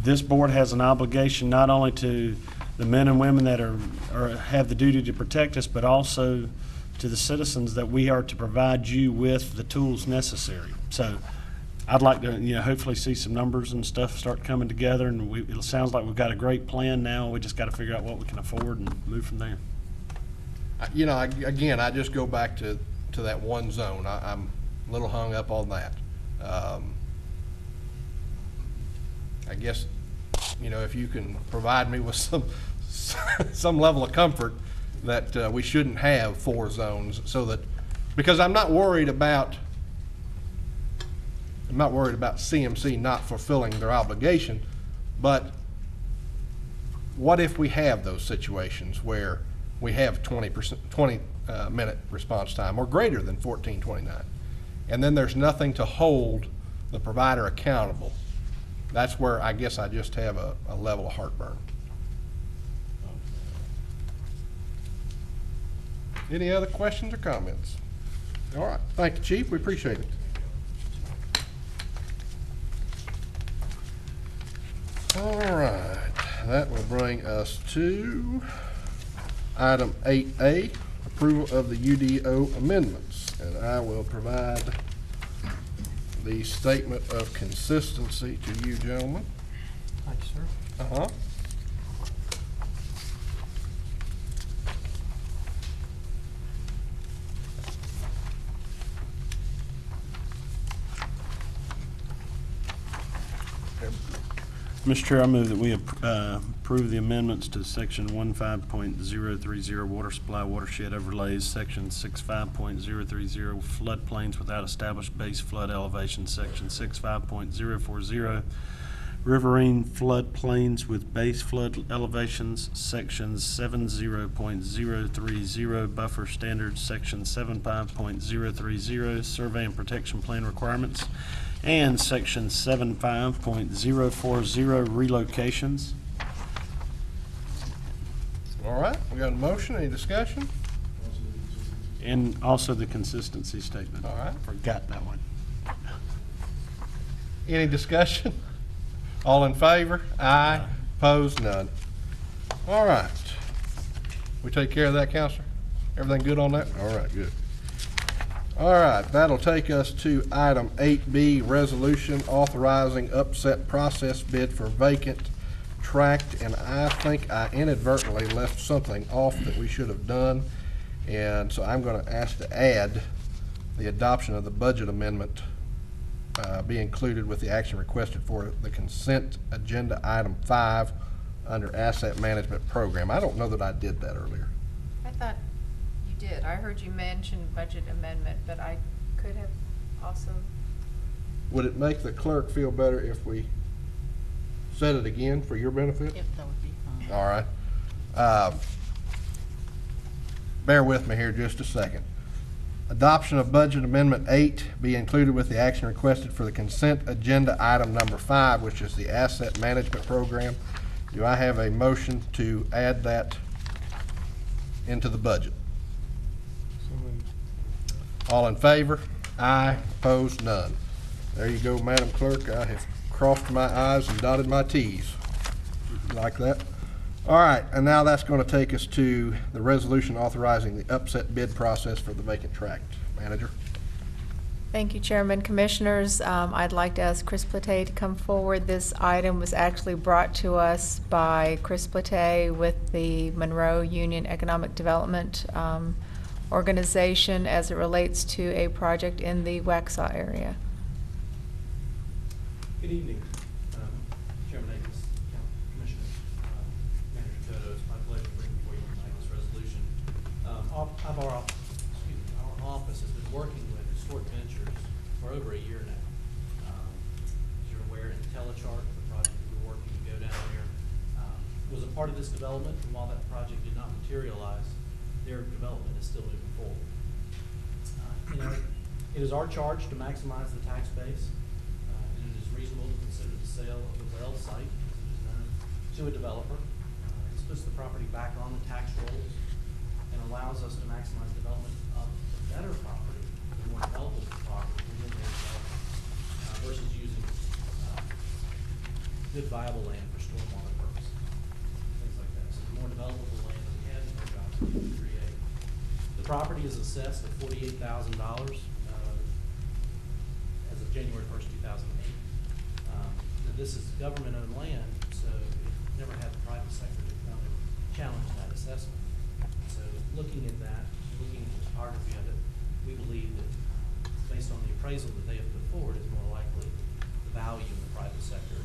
this board has an obligation not only to the men and women that have the duty to protect us, but also to the citizens, that we are to provide you with the tools necessary. So I'd like to, hopefully see some numbers and stuff start coming together, and it sounds like we've got a great plan now. We just got to figure out what we can afford and move from there.
Again, I just go back to that one zone. I'm a little hung up on that. I guess, if you can provide me with some level of comfort that we shouldn't have 4 zones, so that, because I'm not worried about CMC not fulfilling their obligation, but what if we have those situations where we have 20-minute response time or greater than 1429, and then there's nothing to hold the provider accountable? That's where I guess I just have a level of heartburn. Any other questions or comments? All right, thank you, Chief, we appreciate it. All right, that will bring us to item 8A, approval of the UDO amendments. And I will provide the statement of consistency to you gentlemen.
Thank you, sir.
Uh-huh.
Mr. Chair, I move that we approve the amendments to Section 15.030 Water Supply Watershed Overlays, Section 65.030 Floodplains Without Established Base Flood Elevation, Section 65.040 Riverine Floodplains with Base Flood Elevations, Section 70.030 Buffer Standards, Section 75.030 Survey and Protection Plan Requirements, and Section 75.040 relocations.
All right, we got a motion, any discussion?
And also the consistency statement.
All right.
Forgot that one.
Any discussion? All in favor? Aye. Opposed? None. All right. We take care of that, Counselor? Everything good on that? All right, good. All right, that'll take us to item 8B, resolution authorizing upset process bid for vacant tract. And I think I inadvertently left something off that we should have done. And so I'm going to ask to add the adoption of the budget amendment be included with the action requested for the consent agenda item 5 under asset management program. I don't know that I did that earlier.
I thought you did. I heard you mention budget amendment, but I could have also.
Would it make the clerk feel better if we said it again for your benefit?
Yep, that would be fine.
All right. Bear with me here just a second. Adoption of budget amendment 8 be included with the action requested for the consent agenda item number 5, which is the asset management program. Do I have a motion to add that into the budget? All in favor? Aye. Opposed? None. There you go, Madam Clerk. I have crossed my I's and dotted my T's. Like that? All right, and now that's going to take us to the resolution authorizing the upset bid process for the vacant tract. Manager?
Thank you, Chairman. Commissioners, I'd like to ask Chris Platay to come forward. This item was actually brought to us by Chris Platay with the Monroe Union Economic Development Organization as it relates to a project in the Waxhaw area.
Good evening, Chairman Akins, Commissioners, Manager Toto. It's my pleasure to bring before you tonight this resolution. Our office has been working with Historic Ventures for over a year now. As you're aware, IntelliChart, the project that we're working to go down there, was a part of this development, and while that project did not materialize, their development is still moving forward. It is our charge to maximize the tax base. And it is reasonable to consider the sale of the well site, as it is known, to a developer. This puts the property back on the tax rolls and allows us to maximize development of the better property, the more developable property within their development, versus using good viable land for stormwater purposes, things like that. So the more developable land that we have, the more jobs we can create. The property is assessed at $48,000 as of January 1st, 2008. This is government-owned land, so it never had the private sector to come and challenge that assessment. So looking at that, looking at the topography of it, we believe that based on the appraisal that they have put forward, it's more likely the value in the private sector,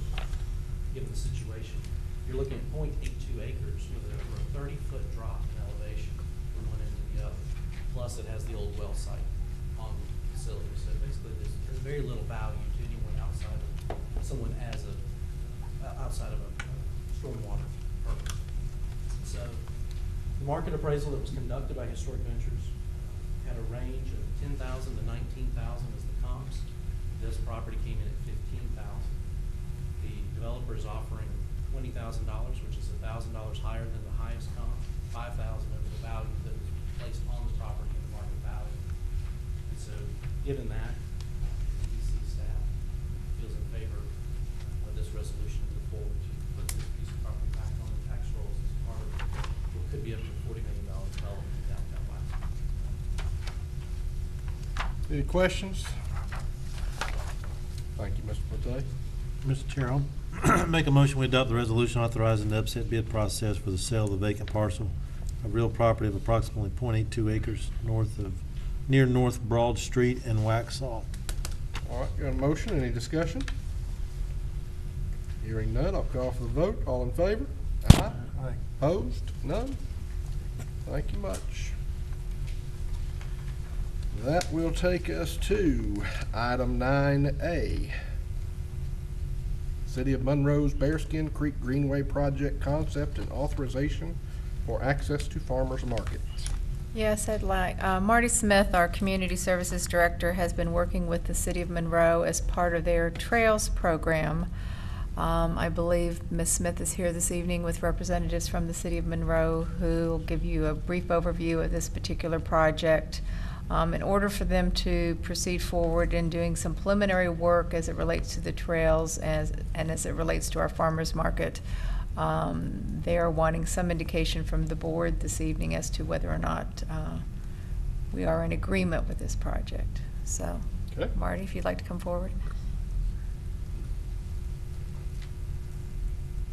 given the situation. You're looking at 0.82 acres with a 30-foot drop in elevation from one end to the other. Plus, it has the old well site on the facility. So basically, there's very little value to anyone outside of someone outside of a stormwater purpose. So the market appraisal that was conducted by Historic Ventures had a range of 10,000 to 19,000 as the comps. This property came in at 15,000. The developer is offering $20,000, which is $1,000 higher than the highest comp, 5,000 over the value that was placed on the property in the market value. And so, given that, EDC staff feels in favor of this resolution to move forward to put this piece of property back on the tax rolls as part of what could be up to $40 million development in downtown Waxhaw.
Any questions? Thank you, Mr. Forte.
Mr. Chair, I'll make a motion we adopt the resolution authorizing the upset bid process for the sale of the vacant parcel of real property of approximately .82 acres near North Broad Street in Waxhaw.
All right, got a motion, any discussion? Hearing none, I'll call for the vote. All in favor? Aye. Opposed? None? Thank you much. That will take us to item 9A. City of Monroe's Bearskin Creek Greenway Project concept and authorization for access to farmers market.
Yes, I'd like, Marty Smith, our Community Services Director, has been working with the City of Monroe as part of their Trails program. I believe Ms. Smith is here this evening with representatives from the City of Monroe who will give you a brief overview of this particular project. In order for them to proceed forward in doing some preliminary work as it relates to the trails and as it relates to our farmers market, they are wanting some indication from the board this evening as to whether or not we are in agreement with this project. So,
Okay.
Marty, if you'd like to come forward.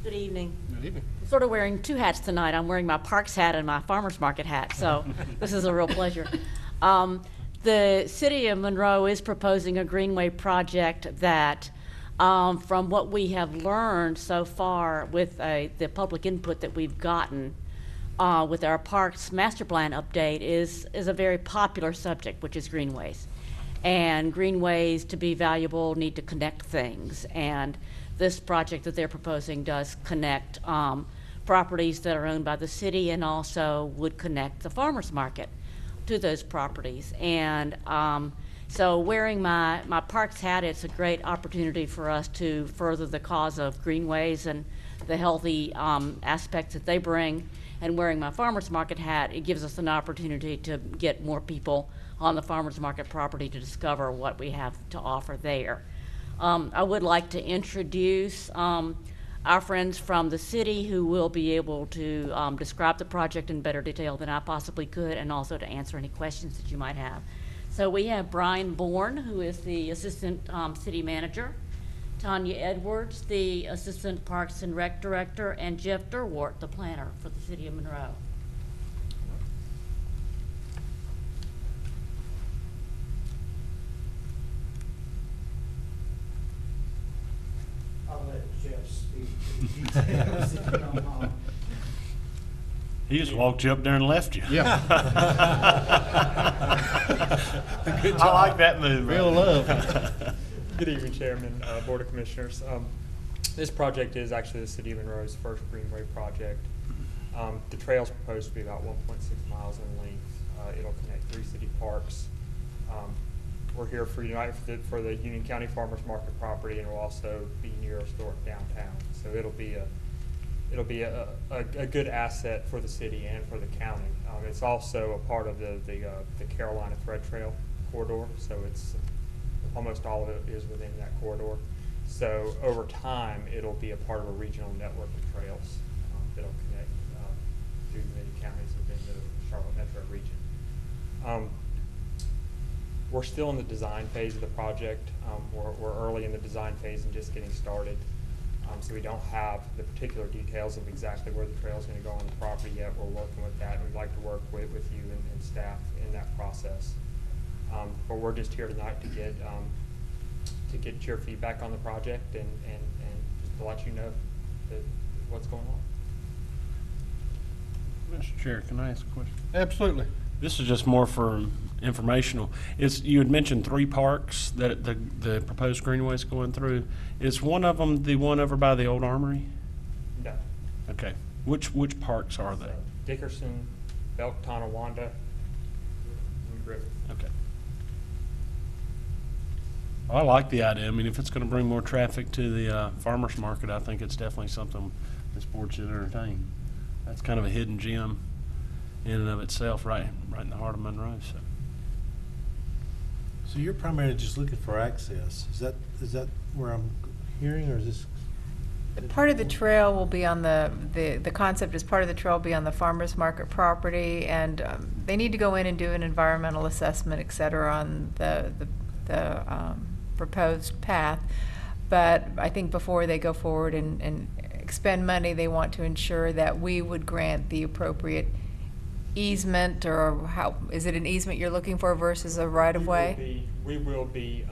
Good evening.
Good evening.
I'm sort of wearing two hats tonight. I'm wearing my Parks hat and my farmer's market hat, so this is a real pleasure. The City of Monroe is proposing a greenway project that, from what we have learned so far with the public input that we've gotten with our Parks Master Plan update, is a very popular subject, which is greenways. And greenways, to be valuable, need to connect things. And this project that they're proposing does connect properties that are owned by the city and also would connect the farmers market to those properties. And so wearing my Parks hat, it's a great opportunity for us to further the cause of greenways and the healthy aspects that they bring. And wearing my farmer's market hat, it gives us an opportunity to get more people on the farmer's market property to discover what we have to offer there. I would like to introduce our friends from the city who will be able to describe the project in better detail than I possibly could, and also to answer any questions that you might have. So we have Brian Bourne, who is the Assistant City Manager, Tanya Edwards, the Assistant Parks and Rec Director, and Jeff Derwart, the planner for the City of Monroe.
I'll let Jeff speak.
He just walked you up there and left you.
Yeah.
I like that move.
Real love.
Good evening, Chairman, Board of Commissioners. This project is actually the City of Monroe's first Greenway project. The trail's proposed to be about 1.6 miles in length. It'll connect 3 city parks. We're here for United for the Union County Farmers Market property, and it'll also be near historic downtown. So it'll be a good asset for the city and for the county. It's also a part of the Carolina Thread Trail corridor, so it's almost all of it is within that corridor. So over time, it'll be a part of a regional network of trails that'll connect through many counties within the Charlotte metro region. We're still in the design phase of the project. We're early in the design phase and just getting started. So we don't have the particular details of exactly where the trail is going to go on the property yet. We're working with that, and we'd like to work with you and staff in that process. But we're just here tonight to get your feedback on the project and just to let you know what's going on.
Mr. Chair, can I ask a question?
Absolutely.
This is just more for informational. You had mentioned 3 parks that the proposed greenway is going through. Is one of them the one over by the old armory?
No.
Okay. Which parks are they?
Dickerson, Belk, Tonawanda, and Griffith.
Okay. I like the idea. I mean, if it's going to bring more traffic to the farmer's market, I think it's definitely something this board should entertain. That's kind of a hidden gem in and of itself, right in the heart of Monroe.
So you're primarily just looking for access. Is that where I'm hearing, or is this?
Part of the trail will be on the concept is part of the trail will be on the farmer's market property, and they need to go in and do an environmental assessment, et cetera, on the proposed path. But I think before they go forward and expend money, they want to ensure that we would grant the appropriate easement, or how, is it an easement you're looking for versus a right-of-way?
We will be,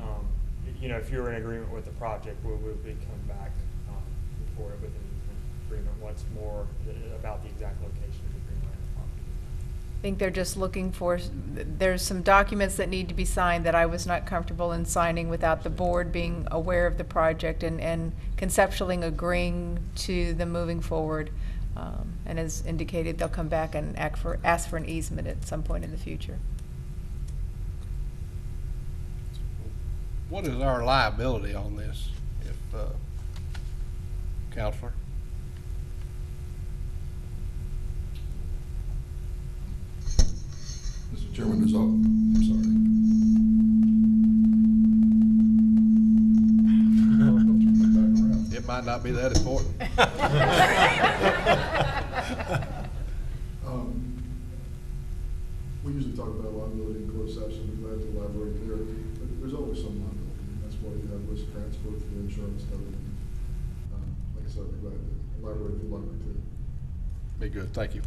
if you're in agreement with the project, we will be coming back for it with an easement agreement. What's more about the exact location of the greenway on the property.
I think they're just looking for, there's some documents that need to be signed that I was not comfortable in signing without the board being aware of the project and conceptually agreeing to them moving forward. And as indicated, they'll come back and ask for an easement at some point in the future.
What is our liability on this, if, Counselor?
Mr. Chairman, there's all, I'm sorry.
It might not be that important.
We usually talk about liability in closed session, we're glad to elaborate there, but there's always some liability, and that's why you have risk transfer through insurance coverage. Like I said, we're glad to elaborate if you'd like me to.
Be good, thank you.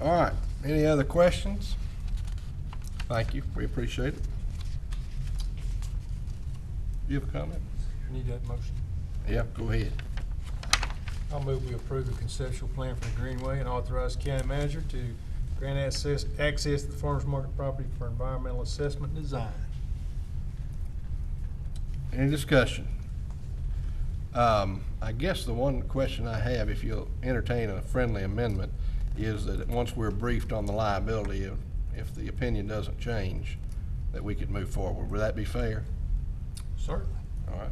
All right, any other questions? Thank you, we appreciate it. You have a comment?
Need that motion?
Yeah, go ahead.
I'll move we approve the conceptual plan for the Greenway and authorize county manager to grant access to the farmer's market property for environmental assessment and design.
Any discussion? I guess the one question I have, if you'll entertain a friendly amendment, is that once we're briefed on the liability, if the opinion doesn't change, that we could move forward. Would that be fair?
Certainly.
All right.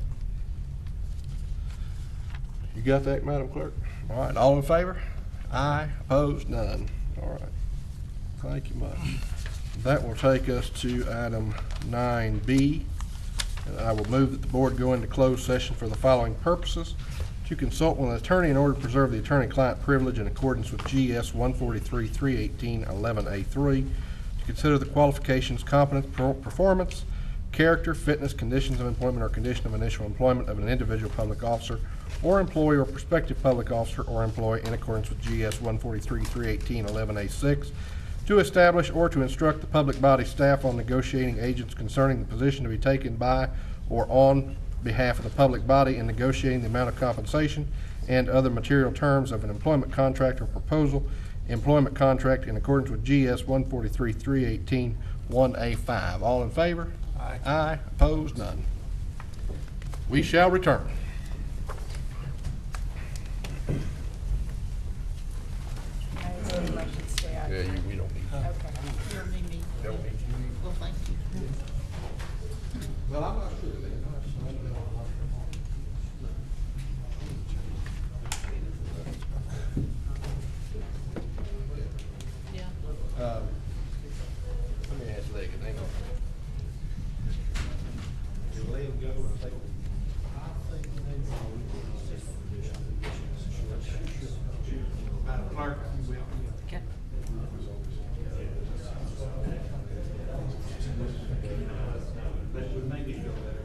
You got that, Madam Clerk? All right, all in favor? Aye, opposed, none. All right. Thank you much. That will take us to item 9B. And I will move that the board go into closed session for the following purposes: to consult with an attorney in order to preserve the attorney-client privilege in accordance with GS 143-318-11A3, to consider the qualifications, competence, performance, character, fitness, conditions of employment, or condition of initial employment of an individual public officer or employee or prospective public officer or employee in accordance with GS 143-318-11A6, to establish or to instruct the public body staff on negotiating agents concerning the position to be taken by or on behalf of the public body in negotiating the amount of compensation and other material terms of an employment contract or proposal employment contract in accordance with GS 143-318-1A5. All in favor?
Aye.
Aye. Opposed? None. We shall return. Yeah, we don't need.
Okay.
Don't need you.
Well, thank you.
Well, I'm not sure. Let me ask Leggett, hang on. Let him go and take. Madam Clerk, you will.
Okay.
But we may need to go better.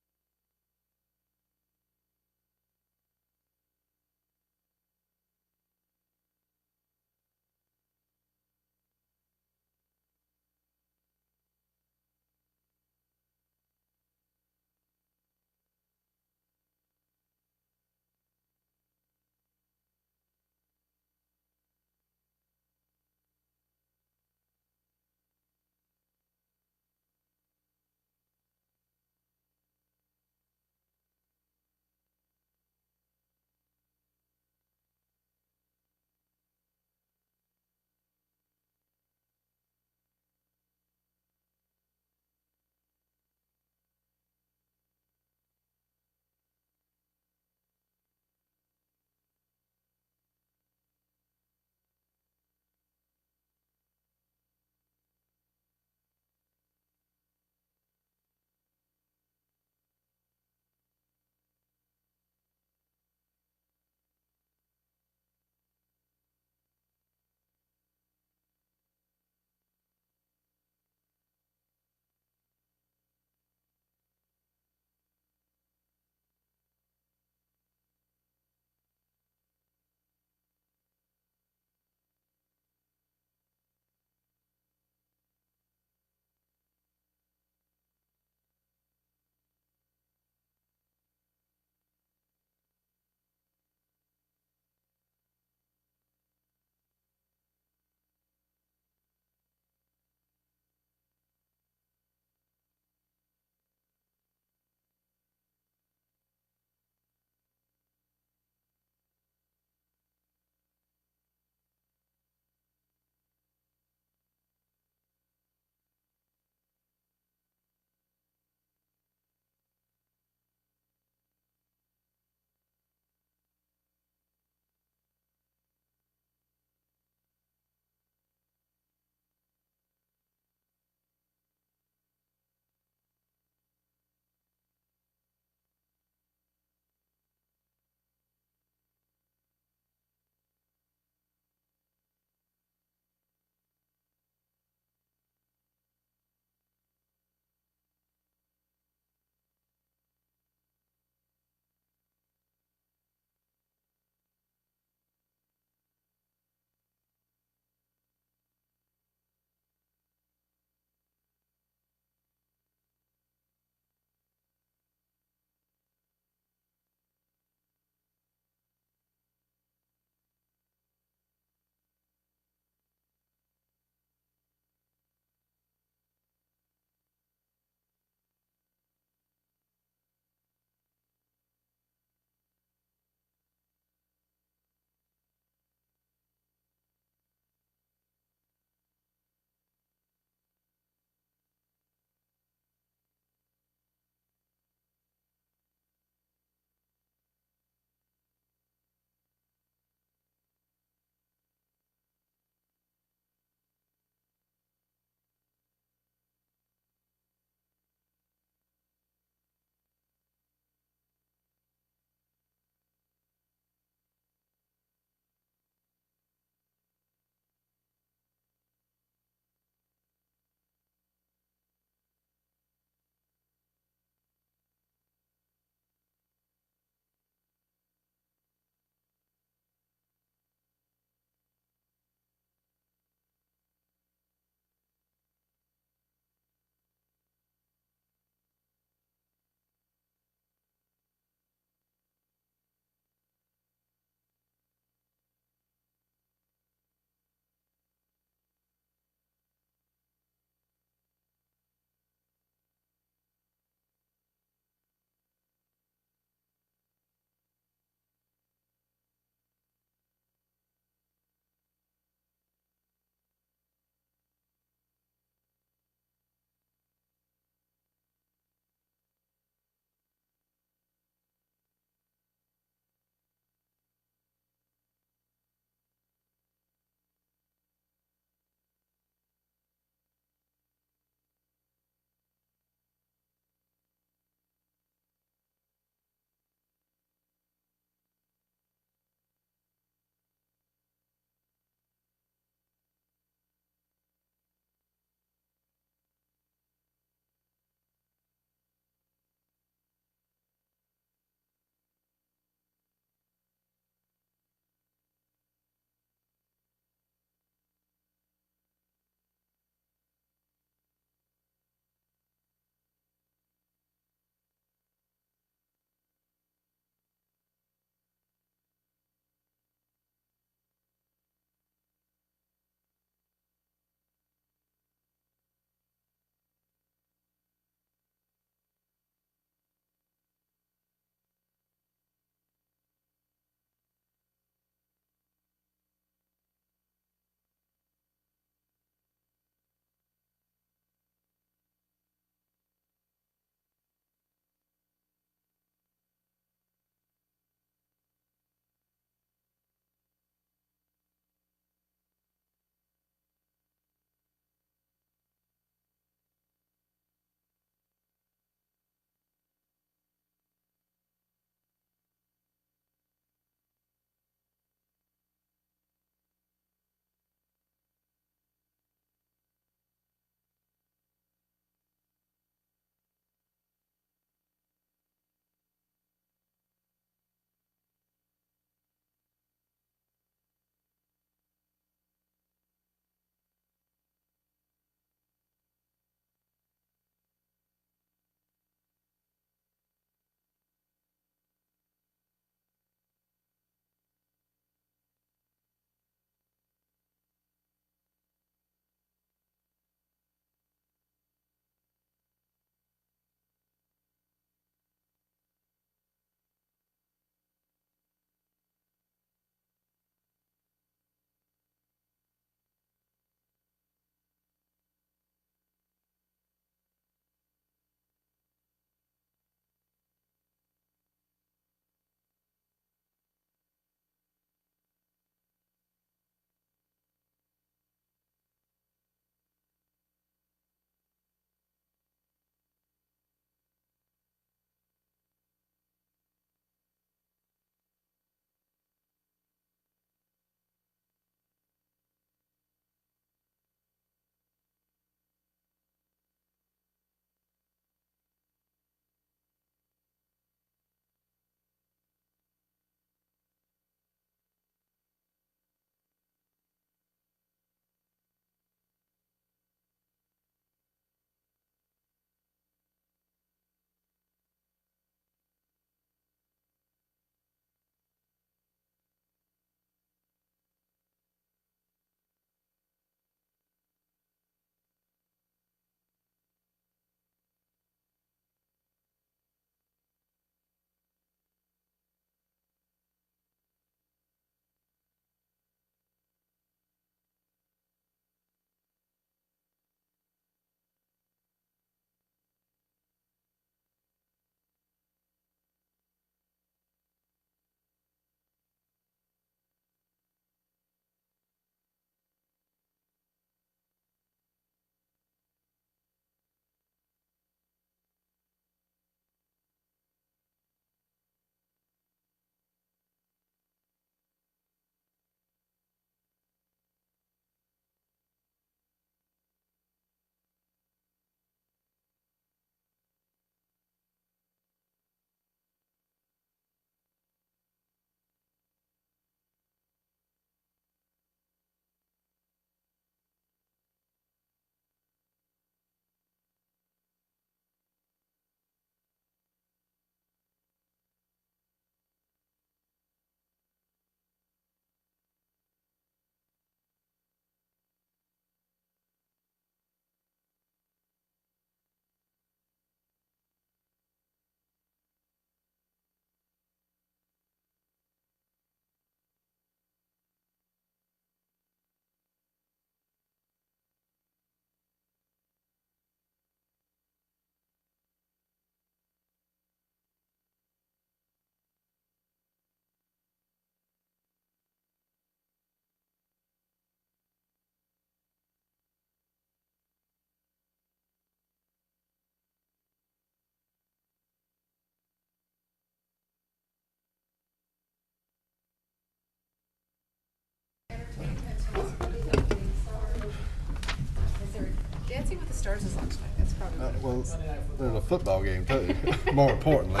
That's probably what it
Well,
was.
there's a football game too, more importantly.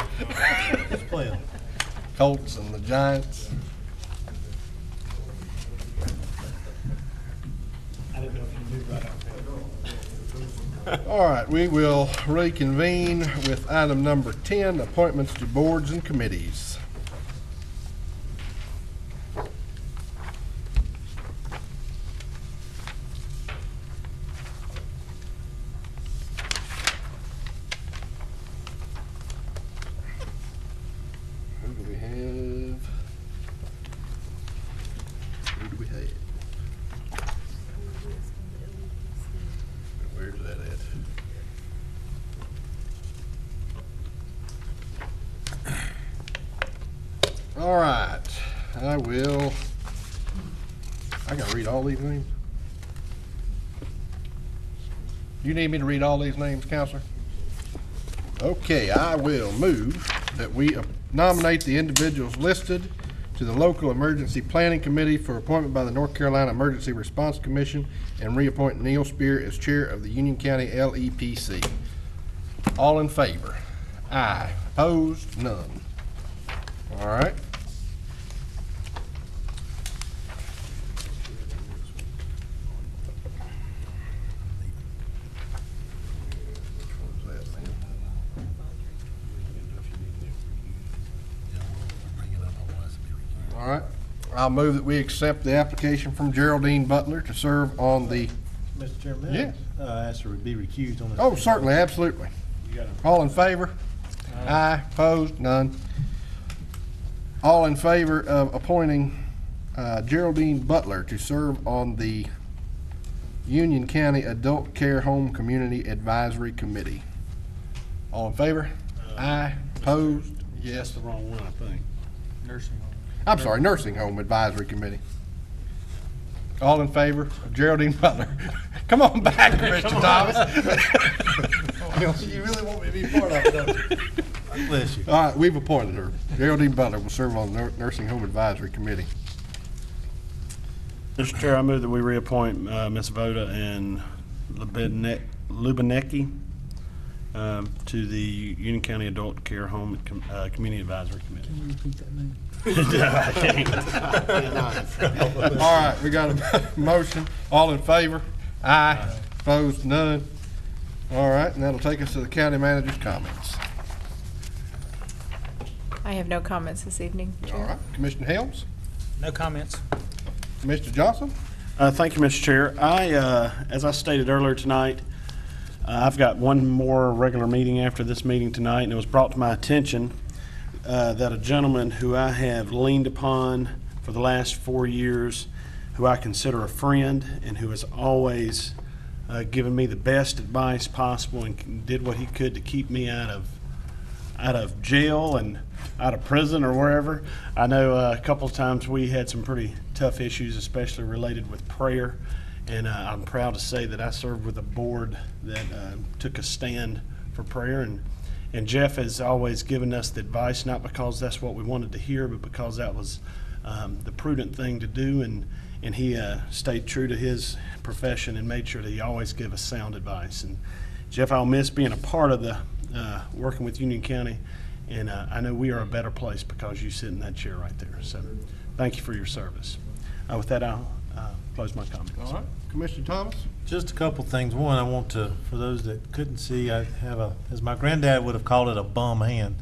Who's playing?
Colts and the Giants.
I didn't know if you knew right off.
All right, we will reconvene with item number 10, appointments to boards and committees. Who do we have? Who do we have? Where's that at? All right, I gotta read all these names? You need me to read all these names, Counselor? Okay, I will move that we nominate the individuals listed to the Local Emergency Planning Committee for appointment by the North Carolina Emergency Response Commission and reappoint Neil Spear as Chair of the Union County LEPC. All in favor? Aye. Opposed? None. All right. All right. I'll move that we accept the application from Geraldine Butler to serve on the,
Mr. Chairman,
Yes.
I asked her to be recused on this.
oh, certainly, absolutely.
You got
All in favor? Aye. Opposed? None. All in favor of appointing Geraldine Butler to serve on the Union County Adult Care Home Community Advisory Committee? All in favor? Aye. Opposed?
That's
Yes.
the wrong one, I think.
Nursing home.
I'm sorry, Nursing Home Advisory Committee. All in favor of Geraldine Butler? Come on back, Mr. Thomas.
You really want me to be part of it, don't you? Bless you.
All right, we've appointed her. Geraldine Butler will serve on the Nursing Home Advisory Committee.
Mr. Chair, I move that we reappoint Ms. Voda and Lubinecki to the Union County Adult Care Home Community Advisory Committee.
Can you repeat that name?
I can't.
All right, we got a motion. All in favor? Aye. Opposed? None. All right, and that'll take us to the county manager's comments.
I have no comments this evening, Chair.
All right, Commissioner Helms,
No comments.
Mr. Johnson.
Thank you, Mr. Chair. As I stated earlier tonight, I've got one more regular meeting after this meeting tonight, and it was brought to my attention that a gentleman who I have leaned upon for the last 4 years, who I consider a friend, and who has always given me the best advice possible and did what he could to keep me out of jail and out of prison or wherever. I know a couple of times we had some pretty tough issues, especially related with prayer, and I'm proud to say that I served with a board that took a stand for prayer, and Jeff has always given us the advice, not because that's what we wanted to hear, but because that was the prudent thing to do, and he stayed true to his profession and made sure that he always gave us sound advice. And Jeff, I'll miss being a part of the working with Union County, and I know we are a better place because you sit in that chair right there. So thank you for your service. With that, I'll close my comments.
All right, Commissioner Thomas.
Just a couple things. One, I want to, for those that couldn't see, I have as my granddad would have called it, a bum hand.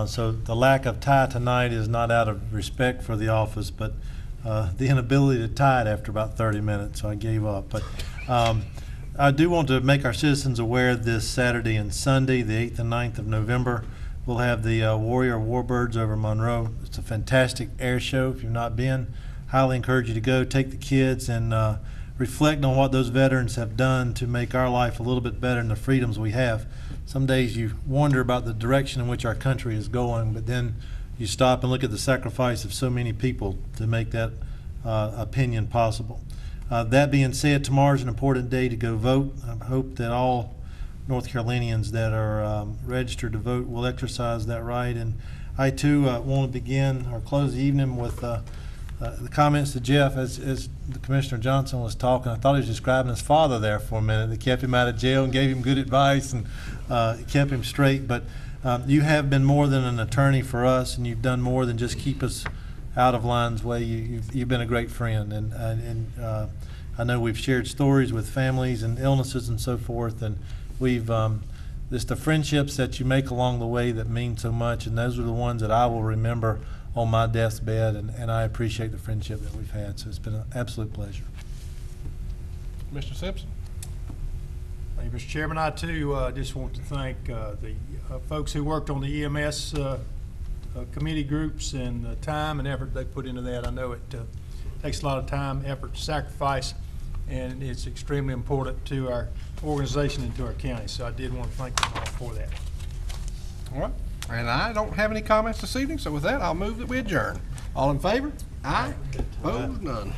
So the lack of tie tonight is not out of respect for the office, but the inability to tie it after about 30 minutes, so I gave up. But I do want to make our citizens aware this Saturday and Sunday, the 8th and 9th of November, we'll have the Warrior Warbirds over Monroe. It's a fantastic air show. If you've not been, highly encourage you to go. Take the kids and reflect on what those veterans have done to make our life a little bit better and the freedoms we have. Some days you wonder about the direction in which our country is going, but then you stop and look at the sacrifice of so many people to make that opinion possible. That being said, tomorrow's an important day to go vote. I hope that all North Carolinians that are registered to vote will exercise that right. And I too want to begin or close the evening with the comments to Jeff, as Commissioner Johnson was talking, I thought he was describing his father there for a minute. They kept him out of jail and gave him good advice and kept him straight. But you have been more than an attorney for us, and you've done more than just keep us out of line's way. You've been a great friend, and I know we've shared stories with families and illnesses and so forth, and we've just the friendships that you make along the way that mean so much, and those are the ones that I will remember on my deathbed, and I appreciate the friendship that we've had. So it's been an absolute pleasure.
Mr. Simpson?
Thank you, Mr. Chairman. I too just want to thank the folks who worked on the EMS committee groups and the time and effort they put into that. I know it takes a lot of time, effort, sacrifice, and it's extremely important to our organization and to our county. So I did want to thank them all for that.
All right. And I don't have any comments this evening, so with that, I'll move that we adjourn. All in favor? Aye. Opposed? None.